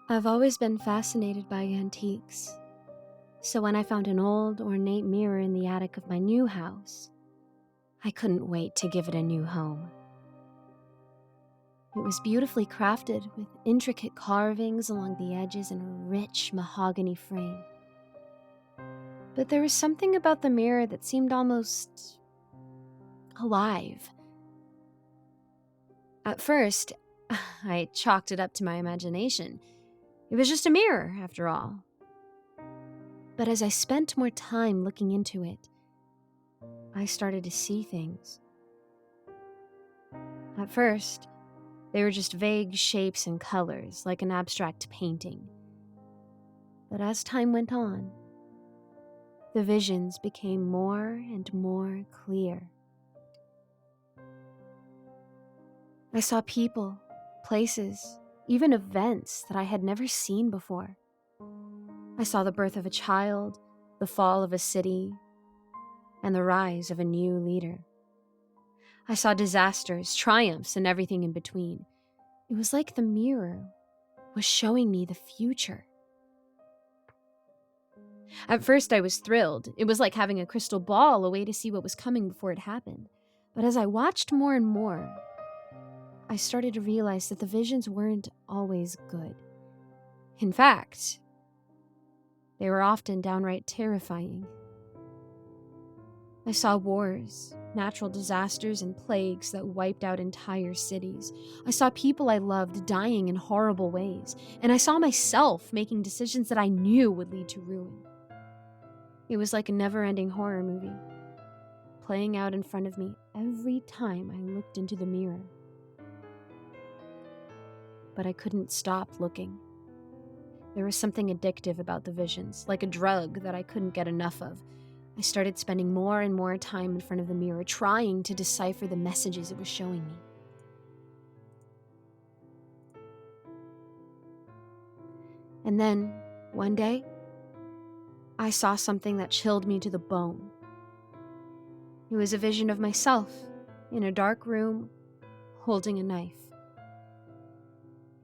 I've always been fascinated by antiques, so when I found an old, ornate mirror in the attic of my new house, I couldn't wait to give it a new home. It was beautifully crafted with intricate carvings along the edges and a rich mahogany frame. But there was something about the mirror that seemed almost alive. At first, I chalked it up to my imagination. It was just a mirror, after all. But as I spent more time looking into it, I started to see things. At first, they were just vague shapes and colors, like an abstract painting. But as time went on, the visions became more and more clear. I saw people, places, even events that I had never seen before. I saw the birth of a child, the fall of a city, and the rise of a new leader. I saw disasters, triumphs, and everything in between. It was like the mirror was showing me the future. At first, I was thrilled. It was like having a crystal ball, a way to see what was coming before it happened. But as I watched more and more, I started to realize that the visions weren't always good. In fact, they were often downright terrifying. I saw wars, natural disasters, and plagues that wiped out entire cities. I saw people I loved dying in horrible ways, and I saw myself making decisions that I knew would lead to ruin. It was like a never-ending horror movie, playing out in front of me every time I looked into the mirror. But I couldn't stop looking. There was something addictive about the visions, like a drug that I couldn't get enough of. I started spending more and more time in front of the mirror, trying to decipher the messages it was showing me. And then, one day, I saw something that chilled me to the bone. It was a vision of myself in a dark room, holding a knife.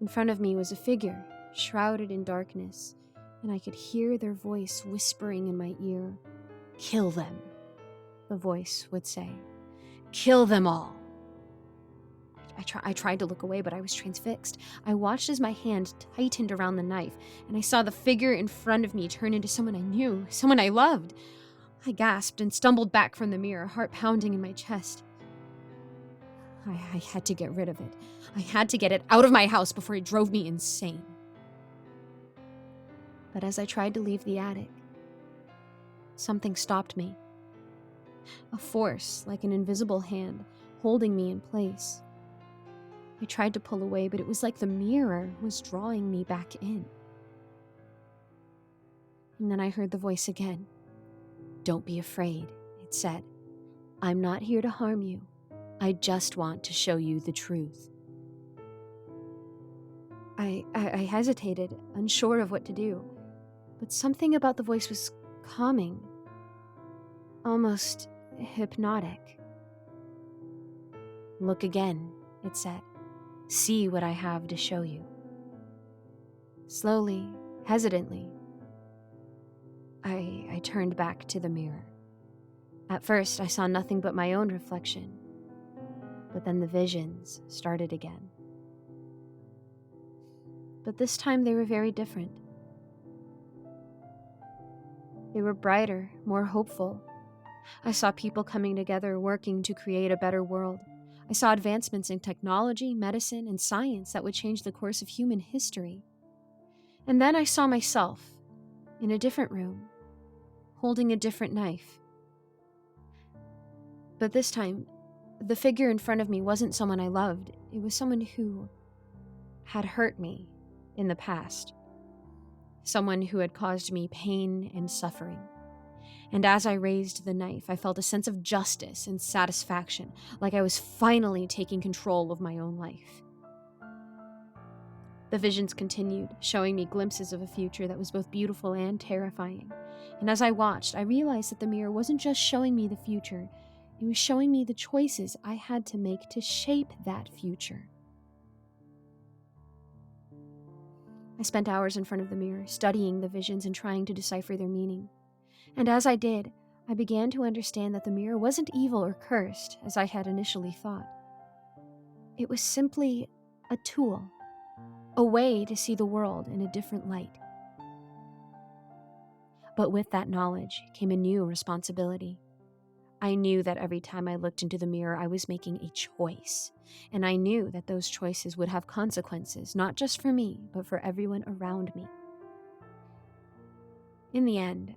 In front of me was a figure, shrouded in darkness, and I could hear their voice whispering in my ear. "Kill them," the voice would say. "Kill them all." I tried to look away, but I was transfixed. I watched as my hand tightened around the knife, and I saw the figure in front of me turn into someone I knew, someone I loved. I gasped and stumbled back from the mirror, heart pounding in my chest. I had to get rid of it. I had to get it out of my house before it drove me insane. But as I tried to leave the attic, something stopped me. A force, like an invisible hand, holding me in place. I tried to pull away, but it was like the mirror was drawing me back in. And then I heard the voice again. "Don't be afraid," it said. "I'm not here to harm you. I just want to show you the truth." I hesitated, unsure of what to do, but something about the voice was calming, almost hypnotic. "Look again," it said. "See what I have to show you." Slowly, hesitantly, I turned back to the mirror. At first, I saw nothing but my own reflection, but then the visions started again. But this time they were very different. They were brighter, more hopeful. I saw people coming together, working to create a better world. I saw advancements in technology, medicine, and science that would change the course of human history. And then I saw myself in a different room, holding a different knife. But this time, the figure in front of me wasn't someone I loved. It was someone who had hurt me in the past. Someone who had caused me pain and suffering. And as I raised the knife, I felt a sense of justice and satisfaction, like I was finally taking control of my own life. The visions continued, showing me glimpses of a future that was both beautiful and terrifying. And as I watched, I realized that the mirror wasn't just showing me the future, it was showing me the choices I had to make to shape that future. I spent hours in front of the mirror, studying the visions and trying to decipher their meaning. And as I did, I began to understand that the mirror wasn't evil or cursed, as I had initially thought. It was simply a tool, a way to see the world in a different light. But with that knowledge came a new responsibility. I knew that every time I looked into the mirror, I was making a choice. And I knew that those choices would have consequences, not just for me, but for everyone around me. In the end,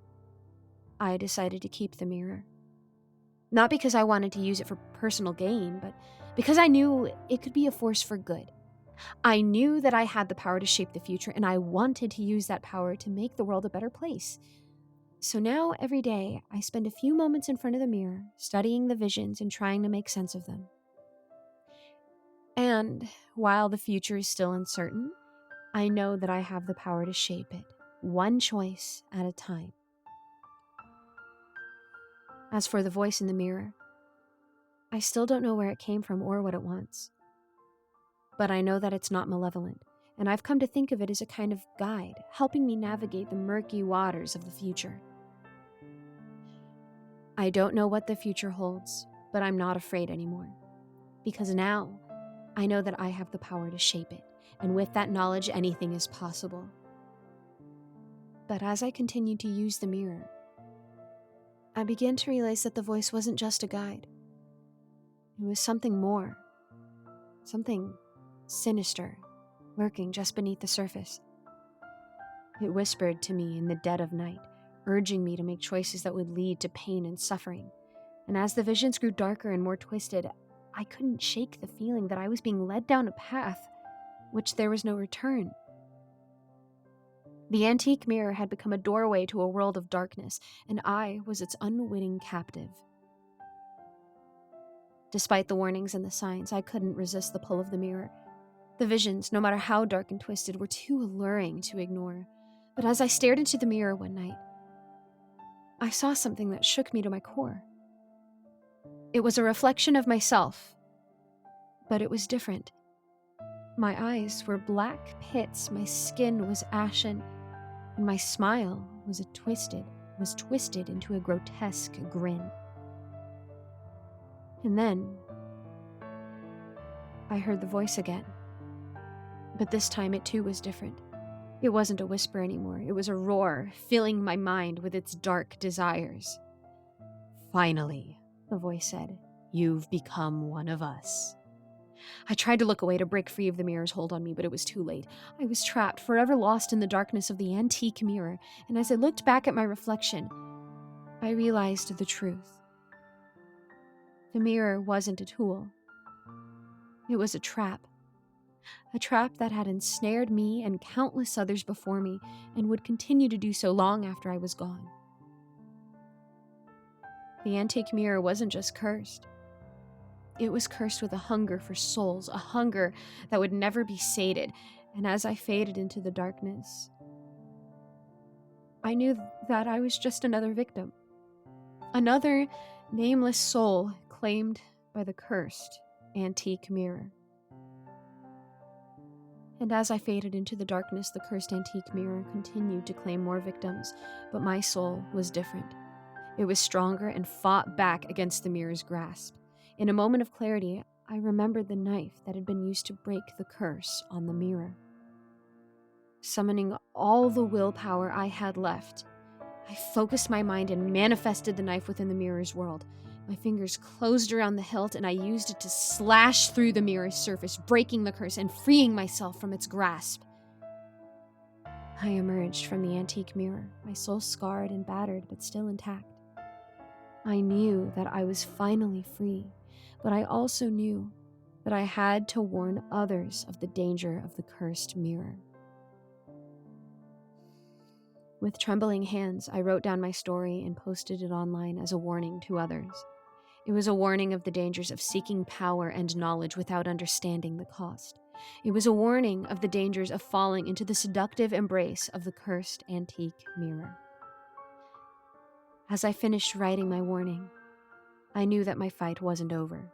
I decided to keep the mirror. Not because I wanted to use it for personal gain, but because I knew it could be a force for good. I knew that I had the power to shape the future, and I wanted to use that power to make the world a better place. So now, every day, I spend a few moments in front of the mirror, studying the visions and trying to make sense of them. And while the future is still uncertain, I know that I have the power to shape it, one choice at a time. As for the voice in the mirror, I still don't know where it came from or what it wants. But I know that it's not malevolent, and I've come to think of it as a kind of guide, helping me navigate the murky waters of the future. I don't know what the future holds, but I'm not afraid anymore. Because now, I know that I have the power to shape it, and with that knowledge, anything is possible. But as I continued to use the mirror, I began to realize that the voice wasn't just a guide. It was something more, something sinister, lurking just beneath the surface. It whispered to me in the dead of night, urging me to make choices that would lead to pain and suffering. And as the visions grew darker and more twisted, I couldn't shake the feeling that I was being led down a path which there was no return. The antique mirror had become a doorway to a world of darkness, and I was its unwitting captive. Despite the warnings and the signs, I couldn't resist the pull of the mirror. The visions, no matter how dark and twisted, were too alluring to ignore. But as I stared into the mirror one night, I saw something that shook me to my core. It was a reflection of myself, but it was different. My eyes were black pits, my skin was ashen, and my smile was twisted into a grotesque grin. And then I heard the voice again. But this time it too was different. It wasn't a whisper anymore. It was a roar, filling my mind with its dark desires. "Finally," the voice said, "you've become one of us." I tried to look away to break free of the mirror's hold on me, but it was too late. I was trapped, forever lost in the darkness of the antique mirror, and as I looked back at my reflection, I realized the truth. The mirror wasn't a tool. It was a trap that had ensnared me and countless others before me, and would continue to do so long after I was gone. The antique mirror wasn't just cursed. It was cursed with a hunger for souls, a hunger that would never be sated, and as I faded into the darkness, I knew that I was just another victim. Another nameless soul claimed by the cursed antique mirror. And as I faded into the darkness, the cursed antique mirror continued to claim more victims, but my soul was different. It was stronger and fought back against the mirror's grasp. In a moment of clarity, I remembered the knife that had been used to break the curse on the mirror. Summoning all the willpower I had left, I focused my mind and manifested the knife within the mirror's world. My fingers closed around the hilt, and I used it to slash through the mirror's surface, breaking the curse and freeing myself from its grasp. I emerged from the antique mirror, my soul scarred and battered, but still intact. I knew that I was finally free, but I also knew that I had to warn others of the danger of the cursed mirror. With trembling hands, I wrote down my story and posted it online as a warning to others. It was a warning of the dangers of seeking power and knowledge without understanding the cost. It was a warning of the dangers of falling into the seductive embrace of the cursed antique mirror. As I finished writing my warning, I knew that my fight wasn't over.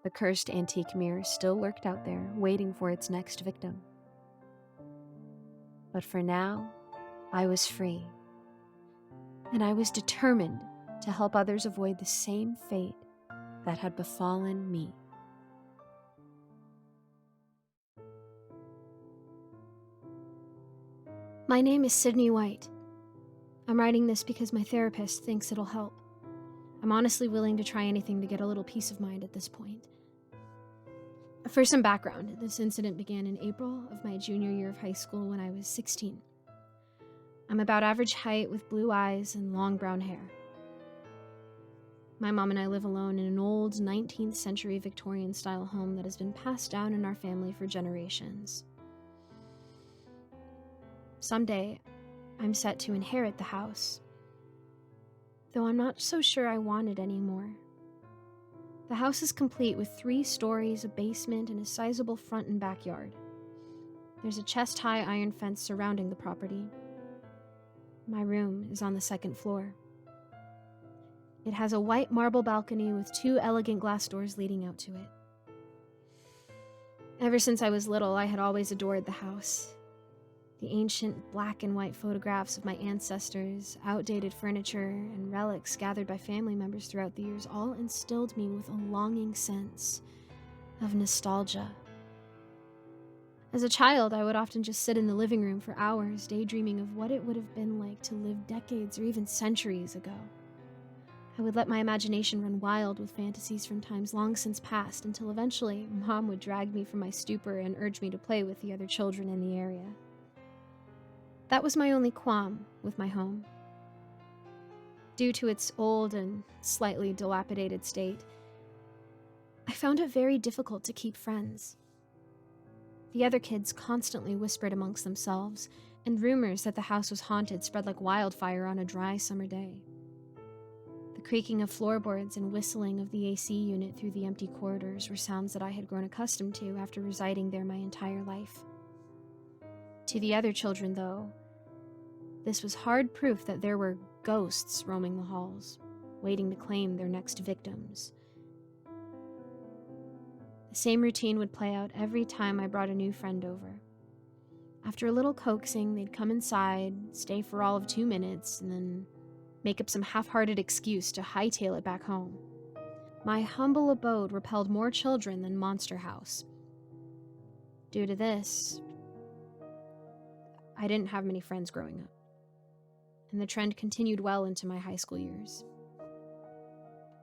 The cursed antique mirror still lurked out there, waiting for its next victim. But for now, I was free. And I was determined to help others avoid the same fate that had befallen me. My name is Sydney White. I'm writing this because my therapist thinks it'll help. I'm honestly willing to try anything to get a little peace of mind at this point. For some background, this incident began in April of my junior year of high school when I was 16. I'm about average height with blue eyes and long brown hair. My mom and I live alone in an old 19th century Victorian-style home that has been passed down in our family for generations. Someday, I'm set to inherit the house, though I'm not so sure I want it anymore. The house is complete with 3 stories, a basement, and a sizable front and backyard. There's a chest-high iron fence surrounding the property. My room is on the 2nd floor. It has a white marble balcony with 2 elegant glass doors leading out to it. Ever since I was little, I had always adored the house. The ancient black and white photographs of my ancestors, outdated furniture, and relics gathered by family members throughout the years all instilled me with a longing sense of nostalgia. As a child, I would often just sit in the living room for hours, daydreaming of what it would have been like to live decades or even centuries ago. I would let my imagination run wild with fantasies from times long since past until eventually Mom would drag me from my stupor and urge me to play with the other children in the area. That was my only qualm with my home. Due to its old and slightly dilapidated state, I found it very difficult to keep friends. The other kids constantly whispered amongst themselves, and rumors that the house was haunted spread like wildfire on a dry summer day. The creaking of floorboards and whistling of the AC unit through the empty corridors were sounds that I had grown accustomed to after residing there my entire life. To the other children, though, this was hard proof that there were ghosts roaming the halls, waiting to claim their next victims. The same routine would play out every time I brought a new friend over. After a little coaxing, they'd come inside, stay for all of 2 minutes, and then make up some half-hearted excuse to hightail it back home. My humble abode repelled more children than Monster House. Due to this, I didn't have many friends growing up, and the trend continued well into my high school years.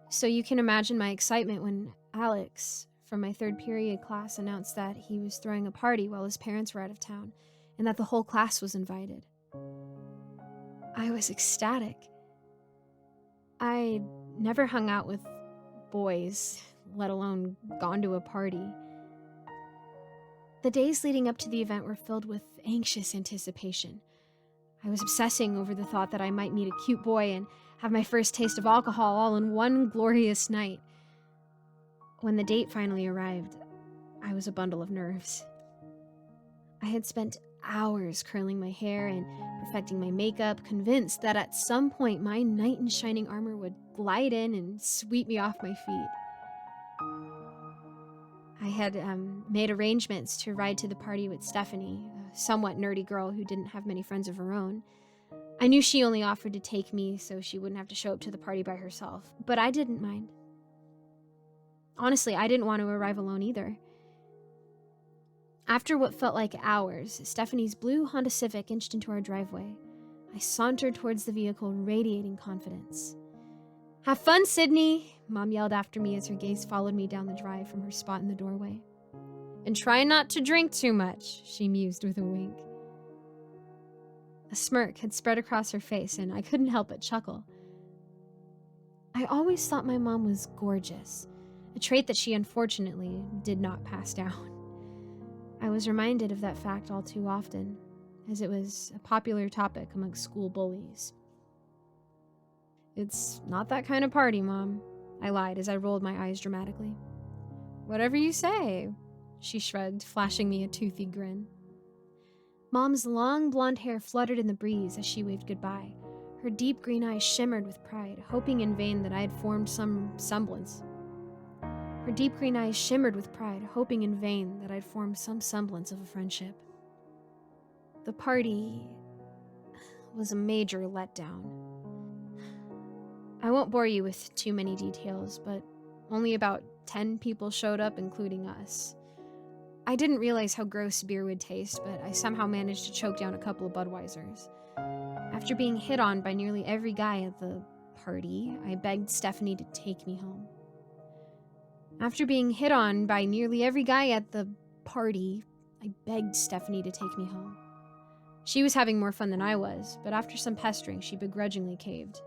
So you can imagine my excitement when Alex, from my 3rd period class, announced that he was throwing a party while his parents were out of town, and that the whole class was invited. I was ecstatic. I never hung out with boys, let alone gone to a party. The days leading up to the event were filled with anxious anticipation. I was obsessing over the thought that I might meet a cute boy and have my first taste of alcohol all in one glorious night. When the date finally arrived, I was a bundle of nerves. I had spent hours curling my hair and perfecting my makeup, convinced that at some point my knight in shining armor would glide in and sweep me off my feet. I had made arrangements to ride to the party with Stephanie, a somewhat nerdy girl who didn't have many friends of her own. I knew she only offered to take me so she wouldn't have to show up to the party by herself, but I didn't mind. Honestly, I didn't want to arrive alone either. After what felt like hours, Stephanie's blue Honda Civic inched into our driveway. I sauntered towards the vehicle, radiating confidence. "Have fun, Sydney!" Mom yelled after me as her gaze followed me down the drive from her spot in the doorway. "And try not to drink too much," she mused with a wink. A smirk had spread across her face, and I couldn't help but chuckle. I always thought my mom was gorgeous, a trait that she unfortunately did not pass down. I was reminded of that fact all too often, as it was a popular topic amongst school bullies. "It's not that kind of party, Mom," I lied as I rolled my eyes dramatically. "Whatever you say," she shrugged, flashing me a toothy grin. Mom's long blonde hair fluttered in the breeze as she waved goodbye. Her deep green eyes shimmered with pride, hoping in vain that I had formed some semblance of a friendship. The party was a major letdown. I won't bore you with too many details, but only about 10 people showed up, including us. I didn't realize how gross beer would taste, but I somehow managed to choke down a couple of Budweisers. After being hit on by nearly every guy at the party, I begged Stephanie to take me home. After being hit on by nearly every guy at the party, I begged Stephanie to take me home. She was having more fun than I was, but after some pestering, she begrudgingly caved.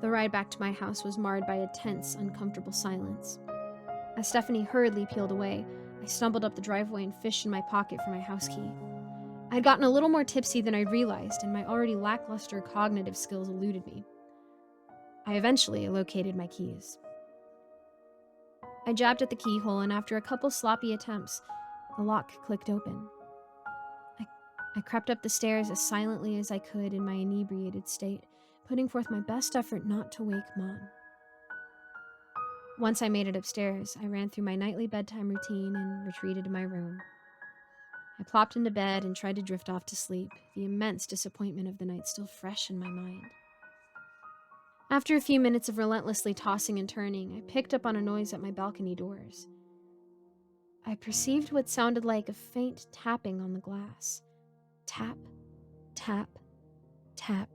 The ride back to my house was marred by a tense, uncomfortable silence. As Stephanie hurriedly peeled away, I stumbled up the driveway and fished in my pocket for my house key. I had gotten a little more tipsy than I'd realized, and my already lackluster cognitive skills eluded me. I eventually located my keys. I jabbed at the keyhole, and after a couple sloppy attempts, the lock clicked open. I crept up the stairs as silently as I could in my inebriated state, putting forth my best effort not to wake Mom. Once I made it upstairs, I ran through my nightly bedtime routine and retreated to my room. I plopped into bed and tried to drift off to sleep, the immense disappointment of the night still fresh in my mind. After a few minutes of relentlessly tossing and turning, I picked up on a noise at my balcony doors. I perceived what sounded like a faint tapping on the glass. Tap, tap, tap.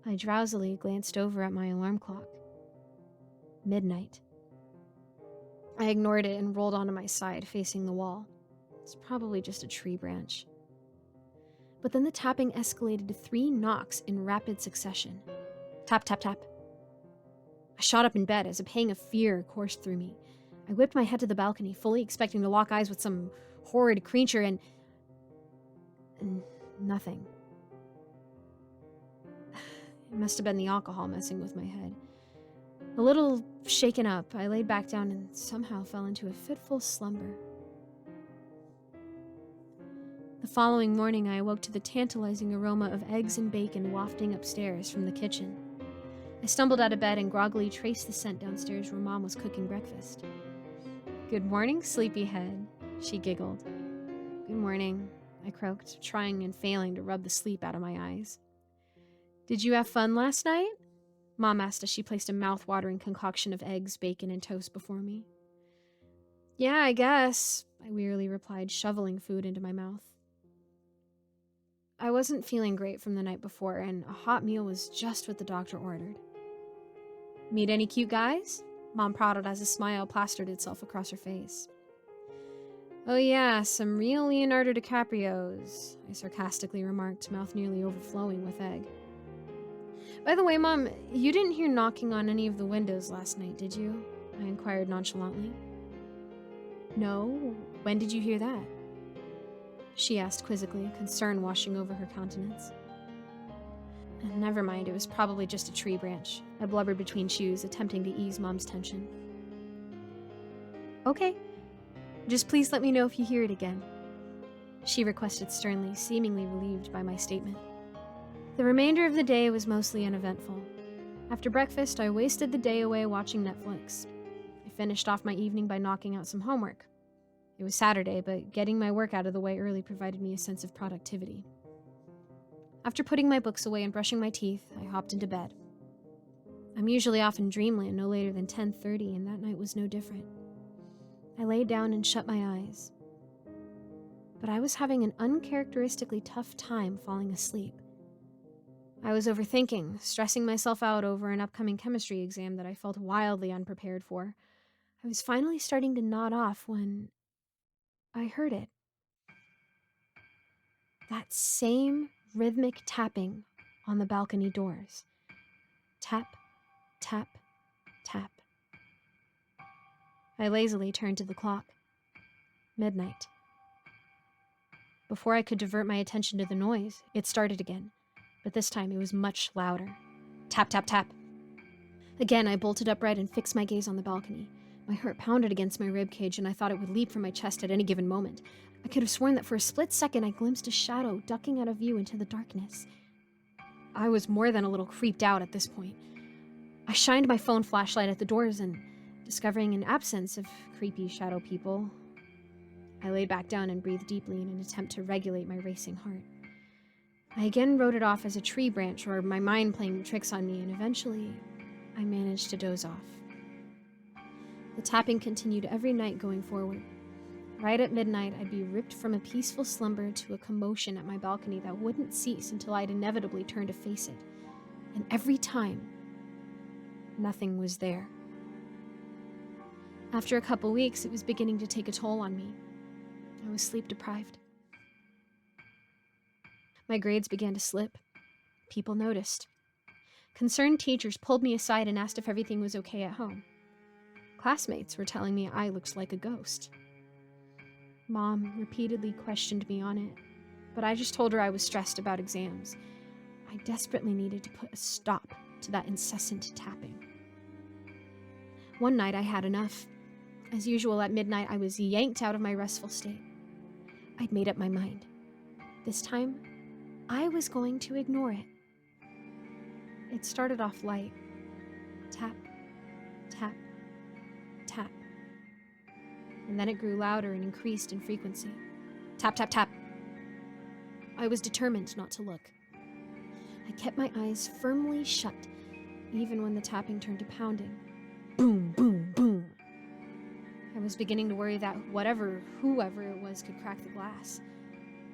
I drowsily glanced over at my alarm clock. Midnight. I ignored it and rolled onto my side, facing the wall. It's probably just a tree branch. But then the tapping escalated to 3 knocks in rapid succession. Tap, tap, tap. I shot up in bed as a pang of fear coursed through me. I whipped my head to the balcony, fully expecting to lock eyes with some horrid creature, and nothing. It must have been the alcohol messing with my head. A little shaken up, I laid back down and somehow fell into a fitful slumber. The following morning, I awoke to the tantalizing aroma of eggs and bacon wafting upstairs from the kitchen. I stumbled out of bed and groggily traced the scent downstairs where Mom was cooking breakfast. "Good morning, sleepyhead," she giggled. "Good morning," I croaked, trying and failing to rub the sleep out of my eyes. "Did you have fun last night?" Mom asked as she placed a mouth-watering concoction of eggs, bacon, and toast before me. "Yeah, I guess," I wearily replied, shoveling food into my mouth. I wasn't feeling great from the night before, and a hot meal was just what the doctor ordered. "Meet any cute guys?" Mom prodded as a smile plastered itself across her face. "Oh yeah, some real Leonardo DiCaprios," I sarcastically remarked, mouth nearly overflowing with egg. "By the way, Mom, you didn't hear knocking on any of the windows last night, did you?" I inquired nonchalantly. "No, when did you hear that?" she asked quizzically, concern washing over her countenance. "Never mind, it was probably just a tree branch," I blubbered between chews, attempting to ease Mom's tension. "Okay, just please let me know if you hear it again," she requested sternly, seemingly relieved by my statement. The remainder of the day was mostly uneventful. After breakfast, I wasted the day away watching Netflix. I finished off my evening by knocking out some homework. It was Saturday, but getting my work out of the way early provided me a sense of productivity. After putting my books away and brushing my teeth, I hopped into bed. I'm usually off in dreamland no later than 10:30, and that night was no different. I laid down and shut my eyes. But I was having an uncharacteristically tough time falling asleep. I was overthinking, stressing myself out over an upcoming chemistry exam that I felt wildly unprepared for. I was finally starting to nod off when I heard it. That same rhythmic tapping on the balcony doors. Tap, tap, tap. I lazily turned to the clock. Midnight. Before I could divert my attention to the noise, it started again, but this time it was much louder. Tap, tap, tap. Again, I bolted upright and fixed my gaze on the balcony. My heart pounded against my ribcage, and I thought it would leap from my chest at any given moment. I could have sworn that for a split second I glimpsed a shadow ducking out of view into the darkness. I was more than a little creeped out at this point. I shined my phone flashlight at the doors and, discovering an absence of creepy shadow people, I laid back down and breathed deeply in an attempt to regulate my racing heart. I again wrote it off as a tree branch or my mind playing tricks on me, and eventually I managed to doze off. The tapping continued every night going forward. Right at midnight, I'd be ripped from a peaceful slumber to a commotion at my balcony that wouldn't cease until I'd inevitably turn to face it. And every time, nothing was there. After a couple weeks, it was beginning to take a toll on me. I was sleep deprived. My grades began to slip. People noticed. Concerned teachers pulled me aside and asked if everything was okay at home. Classmates were telling me I looked like a ghost. Mom repeatedly questioned me on it, but I just told her I was stressed about exams. I desperately needed to put a stop to that incessant tapping. One night I had enough. As usual, at midnight, I was yanked out of my restful state. I'd made up my mind. This time, I was going to ignore it. It started off light. Tap, tap, tap. And then it grew louder and increased in frequency. Tap, tap, tap. I was determined not to look. I kept my eyes firmly shut, even when the tapping turned to pounding. Boom, boom, boom. I was beginning to worry that whoever it was could crack the glass.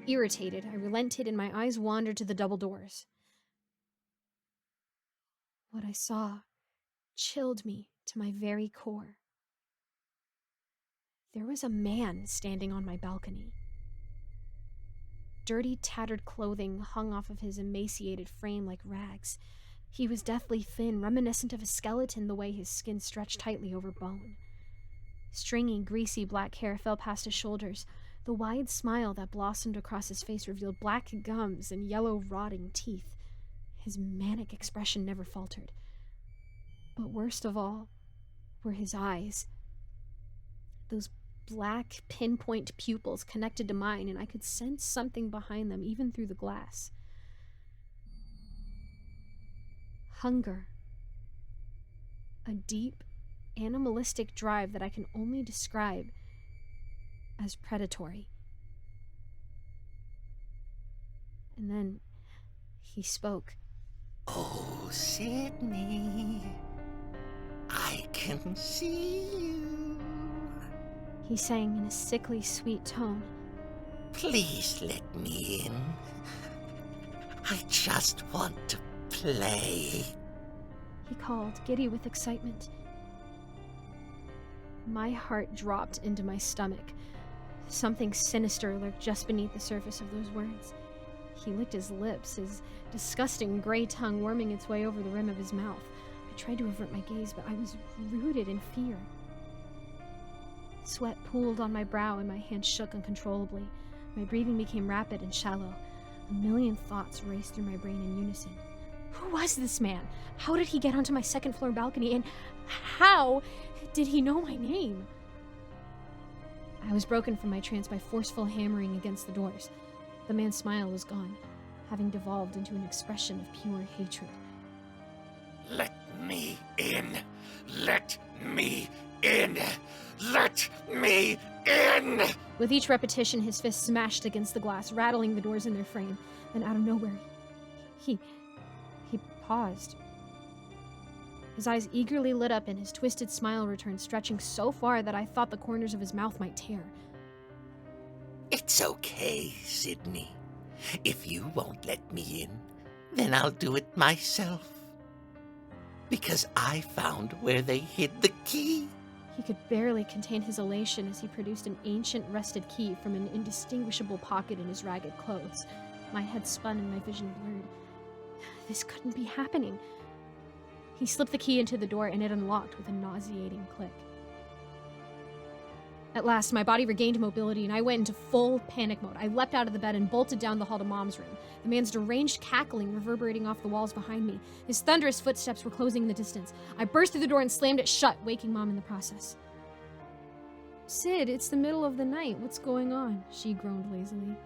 Irritated, I relented and my eyes wandered to the double doors. What I saw chilled me to my very core. There was a man standing on my balcony. Dirty, tattered clothing hung off of his emaciated frame like rags. He was deathly thin, reminiscent of a skeleton the way his skin stretched tightly over bone. Stringy, greasy black hair fell past his shoulders. The wide smile that blossomed across his face revealed black gums and yellow, rotting teeth. His manic expression never faltered. But worst of all were his eyes. Those black, pinpoint pupils connected to mine, and I could sense something behind them, even through the glass. Hunger. A deep, animalistic drive that I can only describe as predatory. And then he spoke. "Oh, Sydney, I can see you. He sang in a sickly, sweet tone. Please let me in. I just want to play." He called, giddy with excitement. My heart dropped into my stomach. Something sinister lurked just beneath the surface of those words. He licked his lips, his disgusting gray tongue worming its way over the rim of his mouth. I tried to avert my gaze, but I was rooted in fear. Sweat pooled on my brow and my hands shook uncontrollably. My breathing became rapid and shallow. A million thoughts raced through my brain in unison. Who was this man? How did he get onto my second-floor balcony? And how did he know my name? I was broken from my trance by forceful hammering against the doors. The man's smile was gone, having devolved into an expression of pure hatred. "Let me in! Let me in! Let me in!" With each repetition, his fist smashed against the glass, rattling the doors in their frame. Then out of nowhere, he paused. His eyes eagerly lit up and his twisted smile returned, stretching so far that I thought the corners of his mouth might tear. "It's okay, Sydney. If you won't let me in, then I'll do it myself. Because I found where they hid the key." He could barely contain his elation as he produced an ancient rusted key from an indistinguishable pocket in his ragged clothes. My head spun and my vision blurred. This couldn't be happening. He slipped the key into the door and it unlocked with a nauseating click. At last, my body regained mobility and I went into full panic mode. I leapt out of the bed and bolted down the hall to Mom's room, the man's deranged cackling reverberating off the walls behind me. His thunderous footsteps were closing in the distance. I burst through the door and slammed it shut, waking Mom in the process. "Sid, it's the middle of the night. What's going on?" she groaned lazily.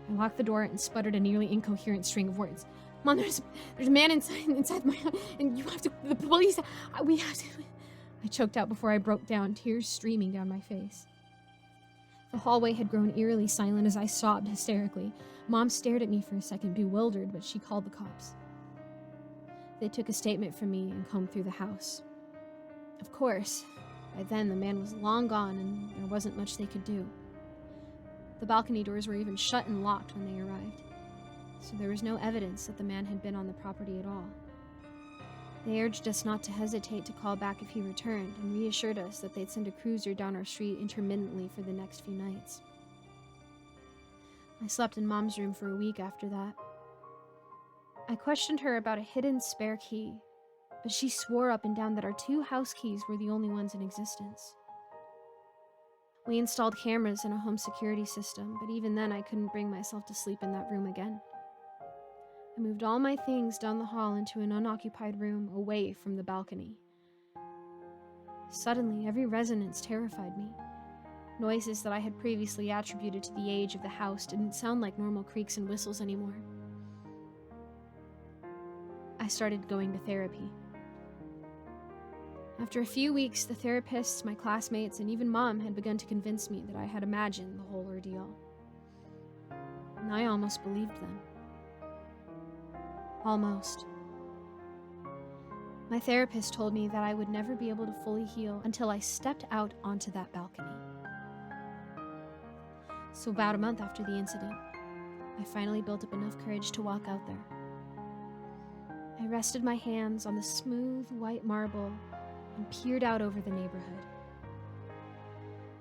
I locked the door and sputtered a nearly incoherent string of words. "Mom, there's a man inside my house, and you have to, the police, we have to..." I choked out before I broke down, tears streaming down my face. The hallway had grown eerily silent as I sobbed hysterically. Mom stared at me for a second, bewildered, but she called the cops. They took a statement from me and combed through the house. Of course, by then the man was long gone and there wasn't much they could do. The balcony doors were even shut and locked when they arrived, so there was no evidence that the man had been on the property at all. They urged us not to hesitate to call back if he returned and reassured us that they'd send a cruiser down our street intermittently for the next few nights. I slept in Mom's room for a week after that. I questioned her about a hidden spare key, but she swore up and down that our 2 house keys were the only ones in existence. We installed cameras and a home security system, but even then I couldn't bring myself to sleep in that room again. I moved all my things down the hall into an unoccupied room away from the balcony. Suddenly, every resonance terrified me. Noises that I had previously attributed to the age of the house didn't sound like normal creaks and whistles anymore. I started going to therapy. After a few weeks, the therapists, my classmates, and even Mom had begun to convince me that I had imagined the whole ordeal. And I almost believed them. Almost. My therapist told me that I would never be able to fully heal until I stepped out onto that balcony. So about a month after the incident, I finally built up enough courage to walk out there. I rested my hands on the smooth white marble and peered out over the neighborhood.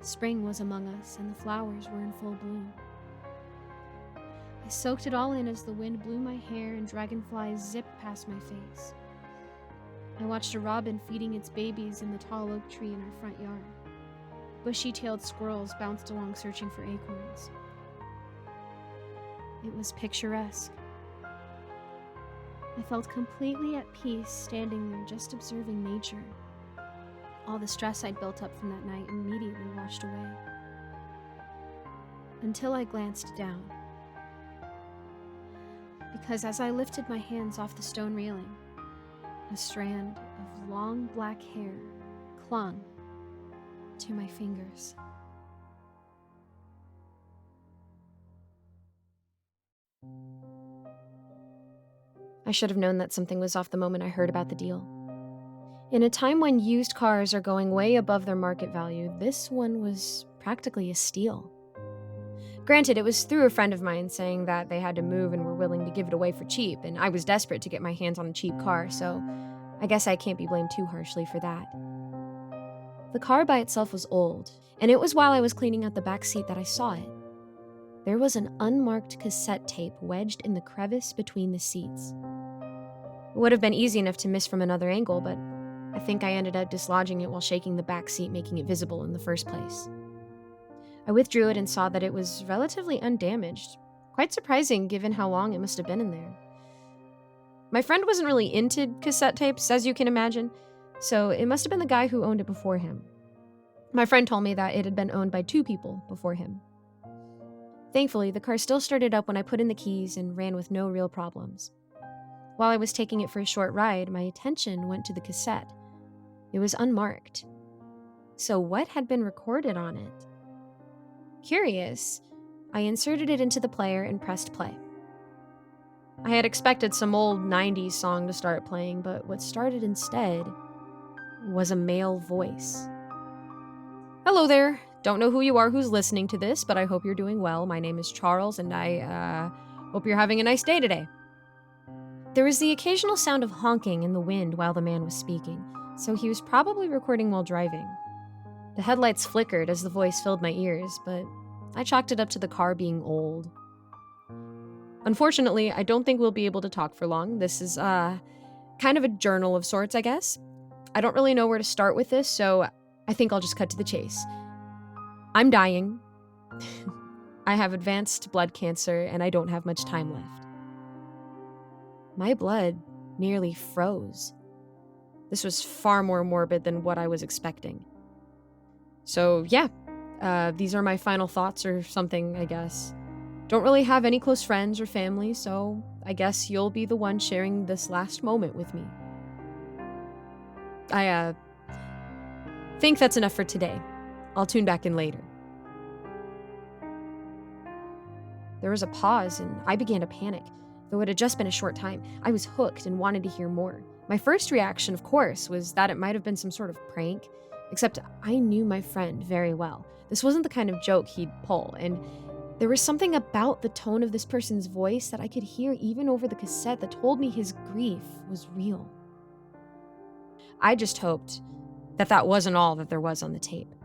Spring was among us and the flowers were in full bloom. I soaked it all in as the wind blew my hair and dragonflies zipped past my face. I watched a robin feeding its babies in the tall oak tree in our front yard. Bushy-tailed squirrels bounced along searching for acorns. It was picturesque. I felt completely at peace standing there just observing nature. All the stress I'd built up from that night immediately washed away. Until I glanced down. Because as I lifted my hands off the stone railing, a strand of long black hair clung to my fingers. I should have known that something was off the moment I heard about the deal. In a time when used cars are going way above their market value, this one was practically a steal. Granted, it was through a friend of mine saying that they had to move and were willing to give it away for cheap, and I was desperate to get my hands on a cheap car, so I guess I can't be blamed too harshly for that. The car by itself was old, and it was while I was cleaning out the back seat that I saw it. There was an unmarked cassette tape wedged in the crevice between the seats. It would have been easy enough to miss from another angle, but I think I ended up dislodging it while shaking the back seat, making it visible in the first place. I withdrew it and saw that it was relatively undamaged. Quite surprising given how long it must have been in there. My friend wasn't really into cassette tapes, as you can imagine, so it must have been the guy who owned it before him. My friend told me that it had been owned by 2 people before him. Thankfully, the car still started up when I put in the keys and ran with no real problems. While I was taking it for a short ride, my attention went to the cassette. It was unmarked. So what had been recorded on it? Curious, I inserted it into the player and pressed play. I had expected some old 90s song to start playing, but what started instead was a male voice. Hello there. Don't know who you are who's listening to this, but I hope you're doing well. My name is Charles, and I hope you're having a nice day today. There was the occasional sound of honking in the wind while the man was speaking, so he was probably recording while driving. The headlights flickered as the voice filled my ears, but I chalked it up to the car being old. Unfortunately, I don't think we'll be able to talk for long. This is, kind of a journal of sorts, I guess. I don't really know where to start with this, so I think I'll just cut to the chase. I'm dying. I have advanced blood cancer, and I don't have much time left. My blood nearly froze. This was far more morbid than what I was expecting. So, yeah, these are my final thoughts or something, I guess. Don't really have any close friends or family, so I guess you'll be the one sharing this last moment with me. I think that's enough for today. I'll tune back in later. There was a pause, and I began to panic. Though it had just been a short time, I was hooked and wanted to hear more. My first reaction, of course, was that it might have been some sort of prank, except I knew my friend very well. This wasn't the kind of joke he'd pull, and there was something about the tone of this person's voice that I could hear even over the cassette that told me his grief was real. I just hoped that that wasn't all that there was on the tape.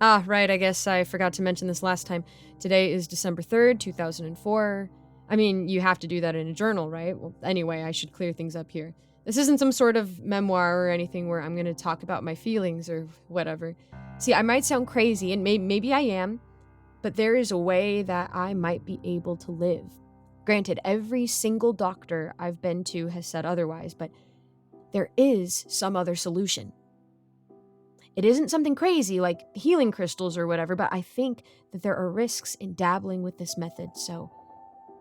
Ah, right, I guess I forgot to mention this last time. Today is December 3rd, 2004. I mean, you have to do that in a journal, right? Well, anyway, I should clear things up here. This isn't some sort of memoir or anything where I'm going to talk about my feelings or whatever. See, I might sound crazy, and maybe I am, but there is a way that I might be able to live. Granted, every single doctor I've been to has said otherwise, but there is some other solution. It isn't something crazy like healing crystals or whatever, but I think that there are risks in dabbling with this method, so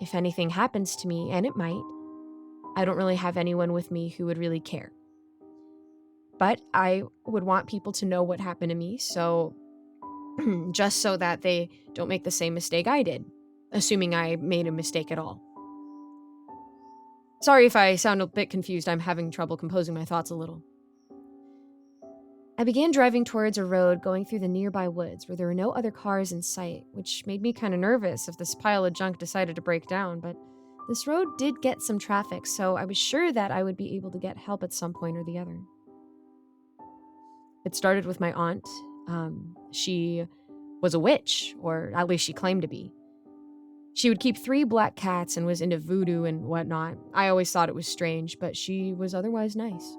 if anything happens to me, and it might, I don't really have anyone with me who would really care. But I would want people to know what happened to me, so just so that they don't make the same mistake I did, assuming I made a mistake at all. Sorry if I sound a bit confused, I'm having trouble composing my thoughts a little. I began driving towards a road going through the nearby woods where there were no other cars in sight, which made me kind of nervous if this pile of junk decided to break down, but this road did get some traffic, so I was sure that I would be able to get help at some point or the other. It started with my aunt. She was a witch, or at least she claimed to be. She would keep 3 black cats and was into voodoo and whatnot. I always thought it was strange, but she was otherwise nice.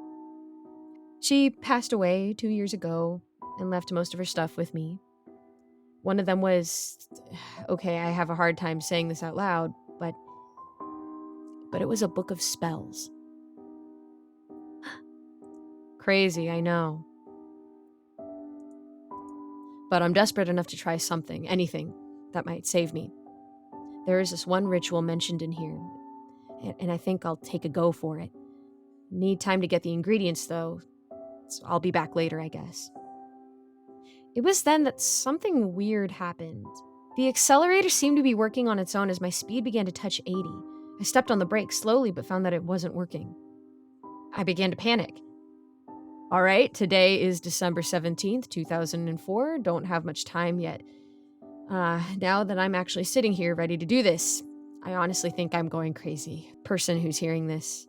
She passed away 2 years ago and left most of her stuff with me. One of them was, okay, I have a hard time saying this out loud, but it was a book of spells. Crazy, I know. But I'm desperate enough to try something, anything, that might save me. There is this one ritual mentioned in here, and I think I'll take a go for it. Need time to get the ingredients, though, so I'll be back later, I guess. It was then that something weird happened. The accelerator seemed to be working on its own as my speed began to touch 80. I stepped on the brake slowly but found that it wasn't working. I began to panic. All right, today is December 17th, 2004. Don't have much time yet. Now that I'm actually sitting here ready to do this, I honestly think I'm going crazy. Person who's hearing this.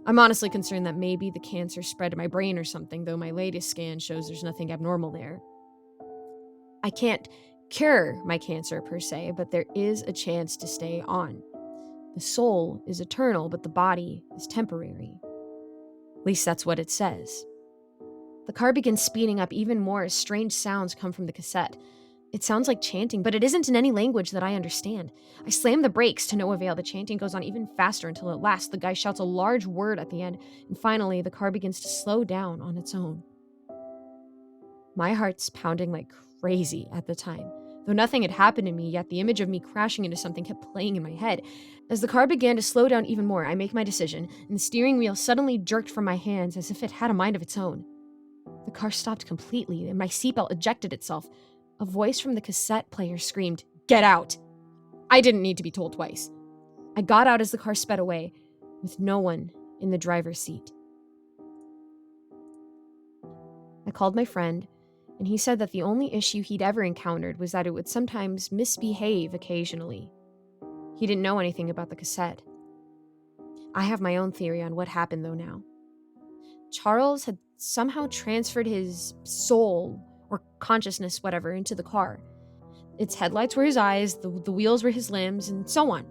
I'm honestly concerned that maybe the cancer spread to my brain or something, though my latest scan shows there's nothing abnormal there. I can't cure my cancer per se, but there is a chance to stay on. The soul is eternal, but the body is temporary. At least that's what it says. The car begins speeding up even more as strange sounds come from the cassette. It sounds like chanting, but it isn't in any language that I understand. I slam the brakes to no avail. The chanting goes on even faster until at last the guy shouts a large word at the end, and finally the car begins to slow down on its own. My heart's pounding like crazy at the time. Though nothing had happened to me, yet the image of me crashing into something kept playing in my head. As the car began to slow down even more, I make my decision, and the steering wheel suddenly jerked from my hands as if it had a mind of its own. The car stopped completely, and my seatbelt ejected itself. A voice from the cassette player screamed, "Get out!" I didn't need to be told twice. I got out as the car sped away, with no one in the driver's seat. I called my friend, and he said that the only issue he'd ever encountered was that it would sometimes misbehave occasionally. He didn't know anything about the cassette. I have my own theory on what happened, though, now. Charles had somehow transferred his soul, or consciousness, whatever, into the car. Its headlights were his eyes, the wheels were his limbs, and so on.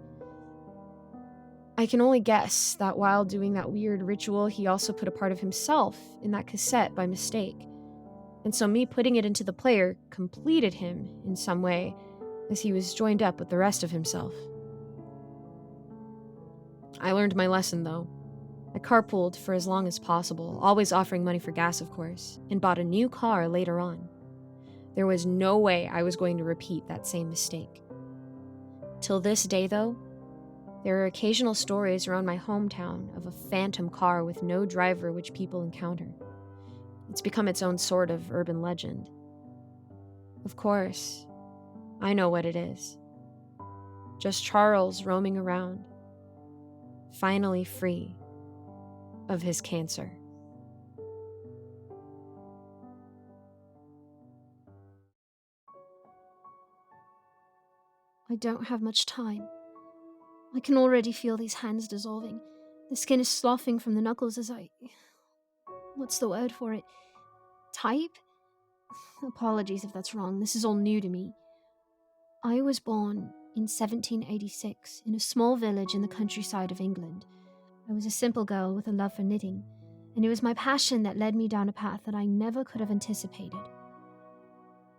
I can only guess that while doing that weird ritual, he also put a part of himself in that cassette by mistake. And so me putting it into the player completed him in some way, as he was joined up with the rest of himself. I learned my lesson, though. I carpooled for as long as possible, always offering money for gas, of course, and bought a new car later on. There was no way I was going to repeat that same mistake. Till this day, though, there are occasional stories around my hometown of a phantom car with no driver which people encounter. It's become its own sort of urban legend. Of course, I know what it is. Just Charles roaming around, finally free of his cancer. I don't have much time. I can already feel these hands dissolving. The skin is sloughing from the knuckles as I... What's the word for it? Type? Apologies if that's wrong. This is all new to me. I was born in 1786 in a small village in the countryside of England. I was a simple girl with a love for knitting, and it was my passion that led me down a path that I never could have anticipated.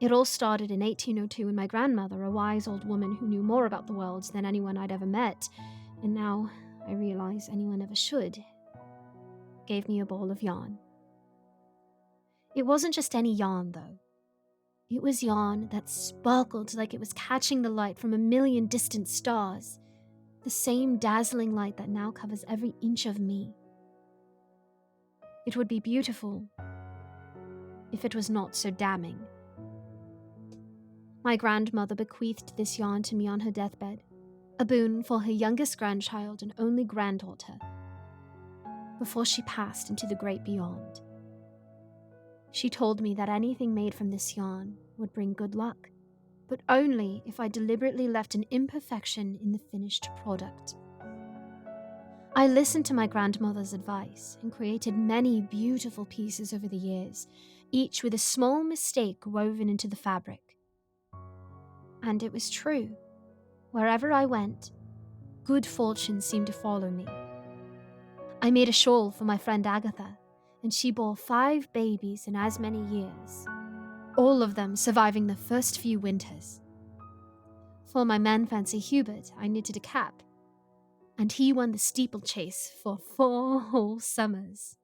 It all started in 1802 when my grandmother, a wise old woman who knew more about the world than anyone I'd ever met, and now I realize anyone ever should, gave me a ball of yarn. It wasn't just any yarn, though. It was yarn that sparkled like it was catching the light from a million distant stars, the same dazzling light that now covers every inch of me. It would be beautiful if it was not so damning. My grandmother bequeathed this yarn to me on her deathbed, a boon for her youngest grandchild and only granddaughter, before she passed into the great beyond. She told me that anything made from this yarn would bring good luck, but only if I deliberately left an imperfection in the finished product. I listened to my grandmother's advice and created many beautiful pieces over the years, each with a small mistake woven into the fabric. And it was true. Wherever I went, good fortune seemed to follow me. I made a shawl for my friend Agatha, and she bore 5 babies in as many years, all of them surviving the first few winters. For my man fancy Hubert, I knitted a cap, and he won the steeplechase for 4 whole summers.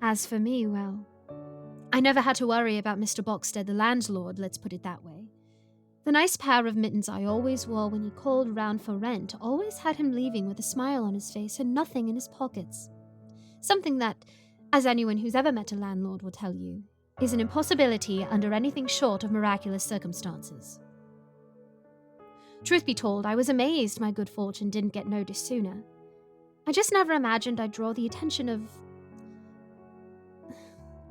As for me, well, I never had to worry about Mr. Boxstead the landlord, let's put it that way. The nice pair of mittens I always wore when he called round for rent always had him leaving with a smile on his face and nothing in his pockets. Something that, as anyone who's ever met a landlord will tell you, is an impossibility under anything short of miraculous circumstances. Truth be told, I was amazed my good fortune didn't get noticed sooner. I just never imagined I'd draw the attention of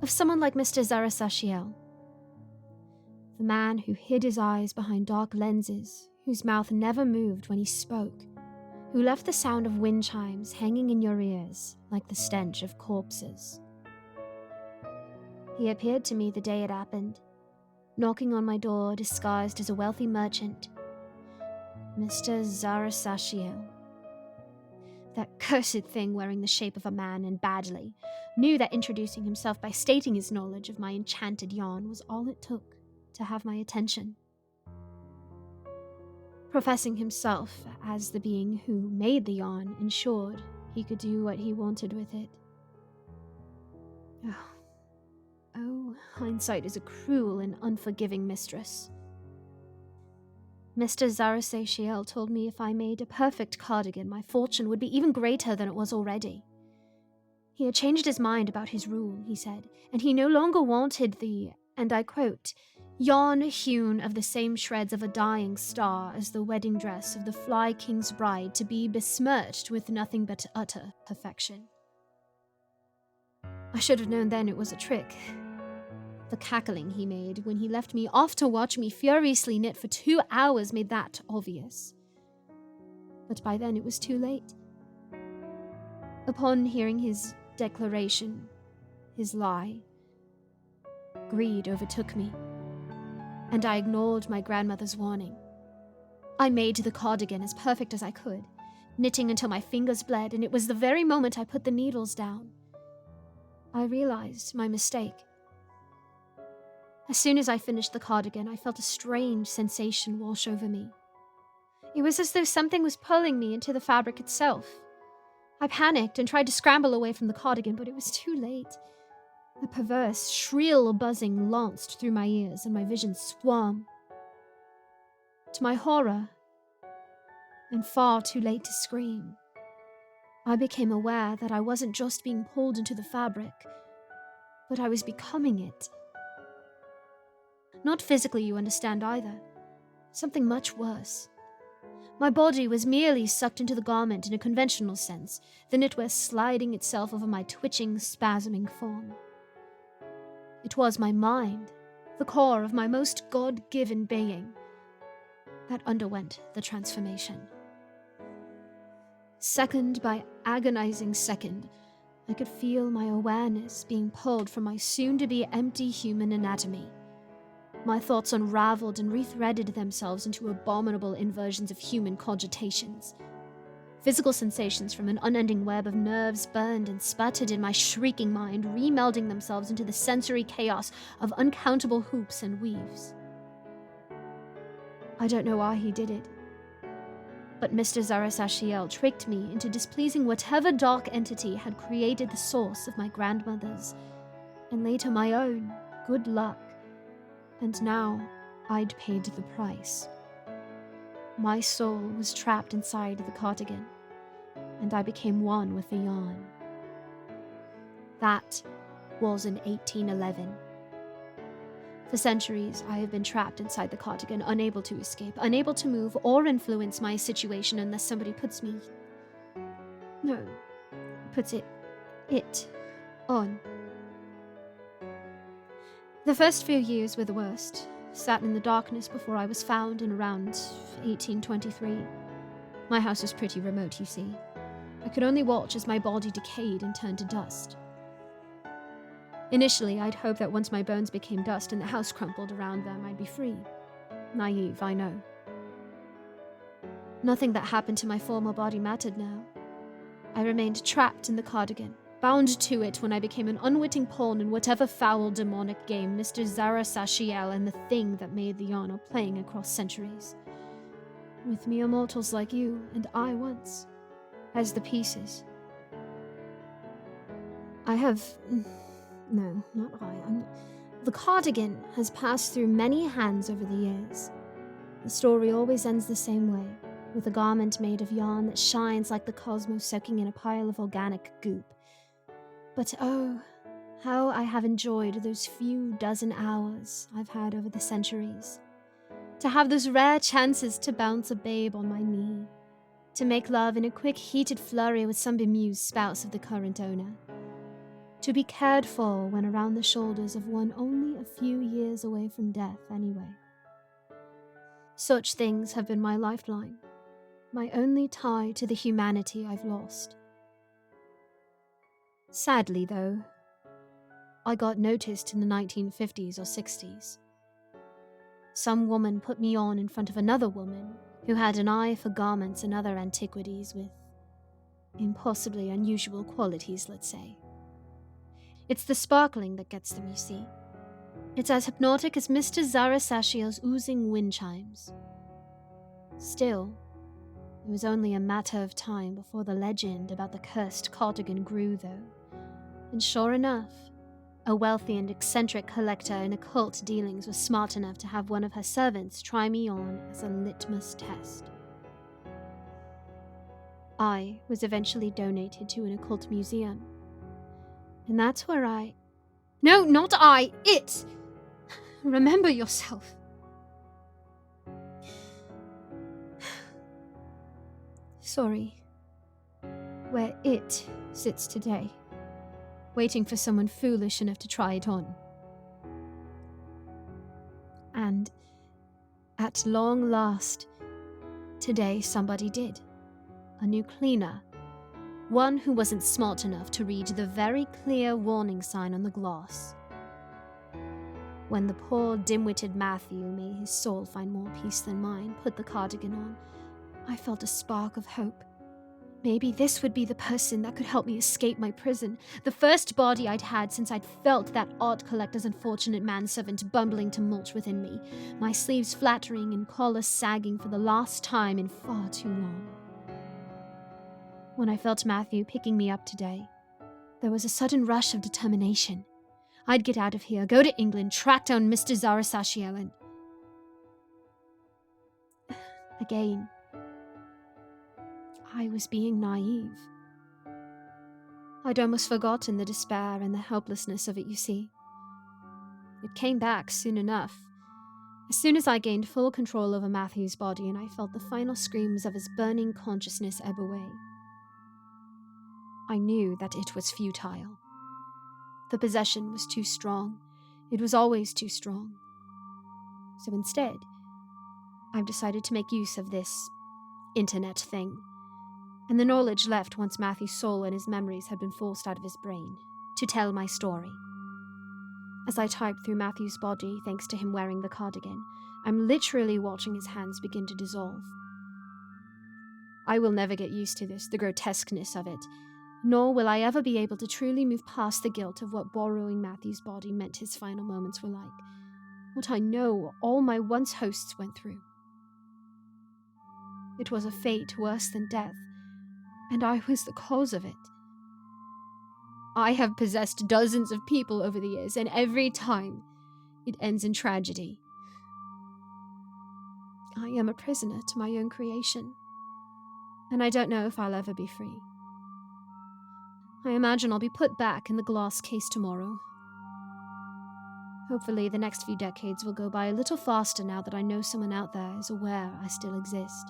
someone like Mr. Zarasashiel. The man who hid his eyes behind dark lenses, whose mouth never moved when he spoke, who left the sound of wind chimes hanging in your ears like the stench of corpses. He appeared to me the day it happened, knocking on my door disguised as a wealthy merchant. Mr. Zarasashiel. That cursed thing wearing the shape of a man and badly knew that introducing himself by stating his knowledge of my enchanted yarn was all it took to have my attention. Professing himself as the being who made the yarn ensured he could do what he wanted with it. Oh, hindsight is a cruel and unforgiving mistress. Mr. Zarasashiel told me if I made a perfect cardigan, my fortune would be even greater than it was already. He had changed his mind about his rule, he said, and he no longer wanted the, and I quote, yarn hewn of the same shreds of a dying star as the wedding dress of the Fly King's bride to be besmirched with nothing but utter perfection. I should have known then it was a trick. The cackling he made when he left me off to watch me furiously knit for 2 hours made that obvious. But by then it was too late. Upon hearing his declaration, his lie, greed overtook me, and I ignored my grandmother's warning. I made the cardigan as perfect as I could, knitting until my fingers bled, and it was the very moment I put the needles down I realized my mistake. As soon as I finished the cardigan, I felt a strange sensation wash over me. It was as though something was pulling me into the fabric itself. I panicked and tried to scramble away from the cardigan, but it was too late. A perverse, shrill buzzing lanced through my ears, and my vision swam. To my horror, and far too late to scream, I became aware that I wasn't just being pulled into the fabric, but I was becoming it. Not physically, you understand, either. Something much worse. My body was merely sucked into the garment in a conventional sense, the knitwear sliding itself over my twitching, spasming form. It was my mind, the core of my most God-given being, that underwent the transformation. Second by agonizing second, I could feel my awareness being pulled from my soon-to-be empty human anatomy. My thoughts unraveled and rethreaded themselves into abominable inversions of human cogitations. Physical sensations from an unending web of nerves burned and sputtered in my shrieking mind, remelding themselves into the sensory chaos of uncountable hoops and weaves. I don't know why he did it, but Mr. Zarasashiel tricked me into displeasing whatever dark entity had created the source of my grandmother's, and later my own, good luck. And now I'd paid the price. My soul was trapped inside the cardigan, and I became one with the yarn. That was in 1811. For centuries, I have been trapped inside the cardigan, unable to escape, unable to move or influence my situation unless somebody puts it on. The first few years were the worst. Sat in the darkness before I was found in around 1823. My house was pretty remote, you see. I could only watch as my body decayed and turned to dust. Initially, I'd hoped that once my bones became dust and the house crumpled around them, I'd be free. Naive, I know. Nothing that happened to my former body mattered now. I remained trapped in the cardigan, bound to it when I became an unwitting pawn in whatever foul demonic game Mr. Zarasashiel and the thing that made the yarn are playing across centuries. With mere mortals like you and I once, as the pieces. The cardigan has passed through many hands over the years. The story always ends the same way, with a garment made of yarn that shines like the cosmos soaking in a pile of organic goop. But oh, how I have enjoyed those few dozen hours I've had over the centuries. To have those rare chances to bounce a babe on my knee. To make love in a quick, heated flurry with some bemused spouse of the current owner. To be cared for when around the shoulders of one only a few years away from death anyway. Such things have been my lifeline, my only tie to the humanity I've lost. Sadly, though, I got noticed in the 1950s or 60s. Some woman put me on in front of another woman who had an eye for garments and other antiquities with impossibly unusual qualities, let's say. It's the sparkling that gets them, you see. It's as hypnotic as Mr. Zarasashiel's oozing wind chimes. Still, it was only a matter of time before the legend about the cursed cardigan grew, though. And sure enough, a wealthy and eccentric collector in occult dealings was smart enough to have one of her servants try me on as a litmus test. I was eventually donated to an occult museum. And that's where No, not I! It! Remember yourself. Sorry. Where it sits today, waiting for someone foolish enough to try it on. And, at long last, today somebody did. A new cleaner. One who wasn't smart enough to read the very clear warning sign on the glass. When the poor, dim-witted Matthew, may his soul find more peace than mine, put the cardigan on, I felt a spark of hope. Maybe this would be the person that could help me escape my prison, the first body I'd had since I'd felt that art collector's unfortunate manservant bumbling tumult within me, my sleeves flattering and collar sagging for the last time in far too long. When I felt Matthew picking me up today, there was a sudden rush of determination. I'd get out of here, go to England, track down Mr. Zarasashiel and... Again, I was being naive. I'd almost forgotten the despair and the helplessness of it, you see. It came back soon enough, As soon as I gained full control over Matthew's body and I felt the final screams of his burning consciousness ebb away, I knew that it was futile. The possession was too strong. It was always too strong. So instead, I've decided to make use of this internet thing, and the knowledge left once Matthew's soul and his memories had been forced out of his brain, to tell my story. As I type through Matthew's body, thanks to him wearing the cardigan, I'm literally watching his hands begin to dissolve. I will never get used to this, the grotesqueness of it, nor will I ever be able to truly move past the guilt of what borrowing Matthew's body meant his final moments were like, what I know all my once hosts went through. It was a fate worse than death, and I was the cause of it. I have possessed dozens of people over the years, and every time it ends in tragedy. I am a prisoner to my own creation, and I don't know if I'll ever be free. I imagine I'll be put back in the glass case tomorrow. Hopefully the next few decades will go by a little faster now that I know someone out there is aware I still exist.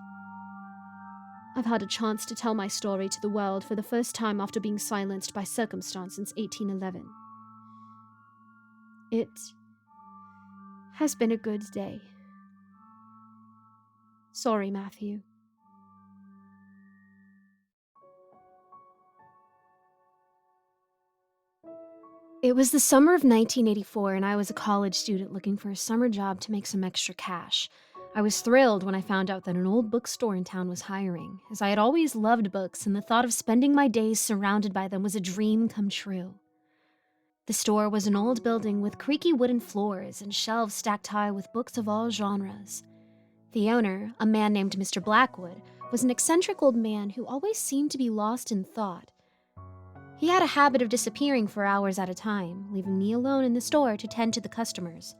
I've had a chance to tell my story to the world for the first time after being silenced by circumstance since 1811. It has been a good day. Sorry, Matthew. It was the summer of 1984, and I was a college student looking for a summer job to make some extra cash. I was thrilled when I found out that an old bookstore in town was hiring, as I had always loved books, and the thought of spending my days surrounded by them was a dream come true. The store was an old building with creaky wooden floors and shelves stacked high with books of all genres. The owner, a man named Mr. Blackwood, was an eccentric old man who always seemed to be lost in thought. He had a habit of disappearing for hours at a time, leaving me alone in the store to tend to the customers.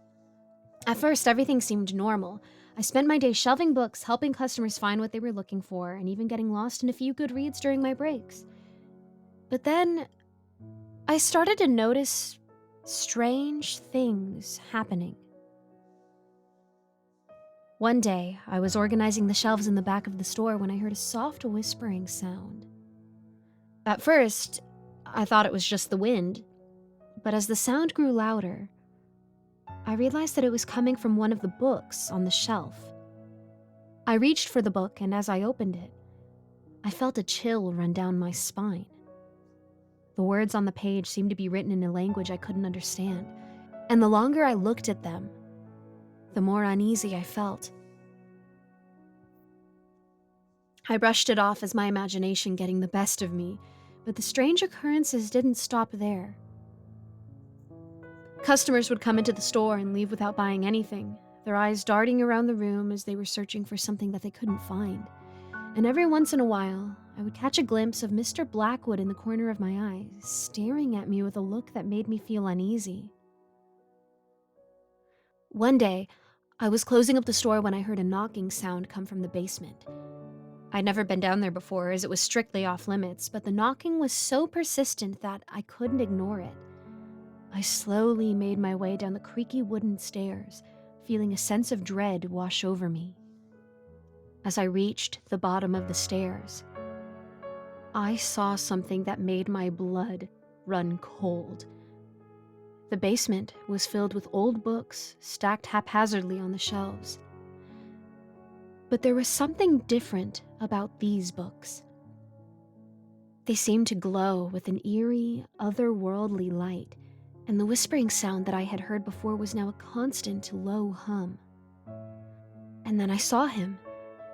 At first, everything seemed normal. I spent my day shelving books, helping customers find what they were looking for, and even getting lost in a few good reads during my breaks. But then, I started to notice strange things happening. One day, I was organizing the shelves in the back of the store when I heard a soft whispering sound. At first, I thought it was just the wind, but as the sound grew louder, I realized that it was coming from one of the books on the shelf. I reached for the book, and as I opened it, I felt a chill run down my spine. The words on the page seemed to be written in a language I couldn't understand, and the longer I looked at them, the more uneasy I felt. I brushed it off as my imagination getting the best of me, but the strange occurrences didn't stop there. Customers would come into the store and leave without buying anything, their eyes darting around the room as they were searching for something that they couldn't find. And every once in a while, I would catch a glimpse of Mr. Blackwood in the corner of my eye, staring at me with a look that made me feel uneasy. One day, I was closing up the store when I heard a knocking sound come from the basement. I'd never been down there before, as it was strictly off limits, but the knocking was so persistent that I couldn't ignore it. I slowly made my way down the creaky wooden stairs, feeling a sense of dread wash over me. As I reached the bottom of the stairs, I saw something that made my blood run cold. The basement was filled with old books stacked haphazardly on the shelves. But there was something different about these books. They seemed to glow with an eerie, otherworldly light, and the whispering sound that I had heard before was now a constant low hum. And then I saw him,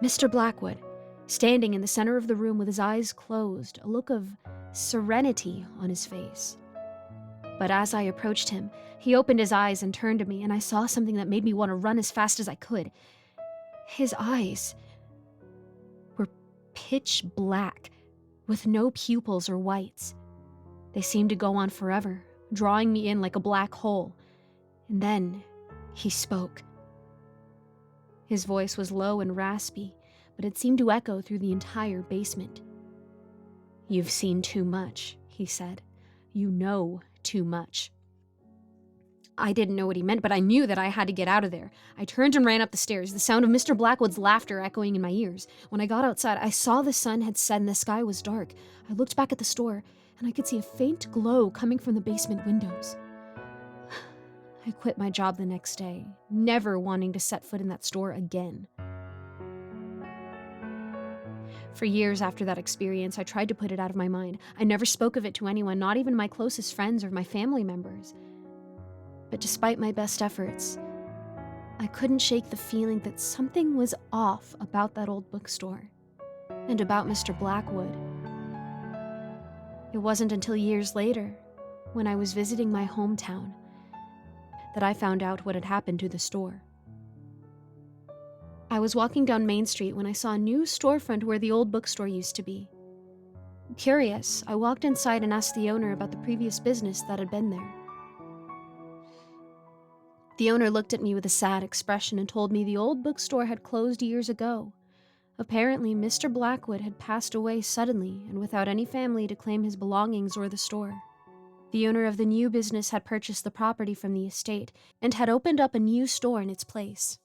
Mr. Blackwood, standing in the center of the room with his eyes closed, a look of serenity on his face. But as I approached him, he opened his eyes and turned to me, and I saw something that made me want to run as fast as I could. His eyes were pitch black, with no pupils or whites. They seemed to go on forever, drawing me in like a black hole. And then he spoke. His voice was low and raspy, but it seemed to echo through the entire basement. "You've seen too much," he said. "You know too much." I didn't know what he meant, but I knew that I had to get out of there. I turned and ran up the stairs, the sound of Mr. Blackwood's laughter echoing in my ears. When I got outside, I saw the sun had set and the sky was dark. I looked back at the store, and I could see a faint glow coming from the basement windows. I quit my job the next day, never wanting to set foot in that store again. For years after that experience, I tried to put it out of my mind. I never spoke of it to anyone, not even my closest friends or my family members. But despite my best efforts, I couldn't shake the feeling that something was off about that old bookstore and about Mr. Blackwood. It wasn't until years later, when I was visiting my hometown, that I found out what had happened to the store. I was walking down Main Street when I saw a new storefront where the old bookstore used to be. Curious, I walked inside and asked the owner about the previous business that had been there. The owner looked at me with a sad expression and told me the old bookstore had closed years ago. Apparently, Mr. Blackwood had passed away suddenly and without any family to claim his belongings or the store. The owner of the new business had purchased the property from the estate and had opened up a new store in its place.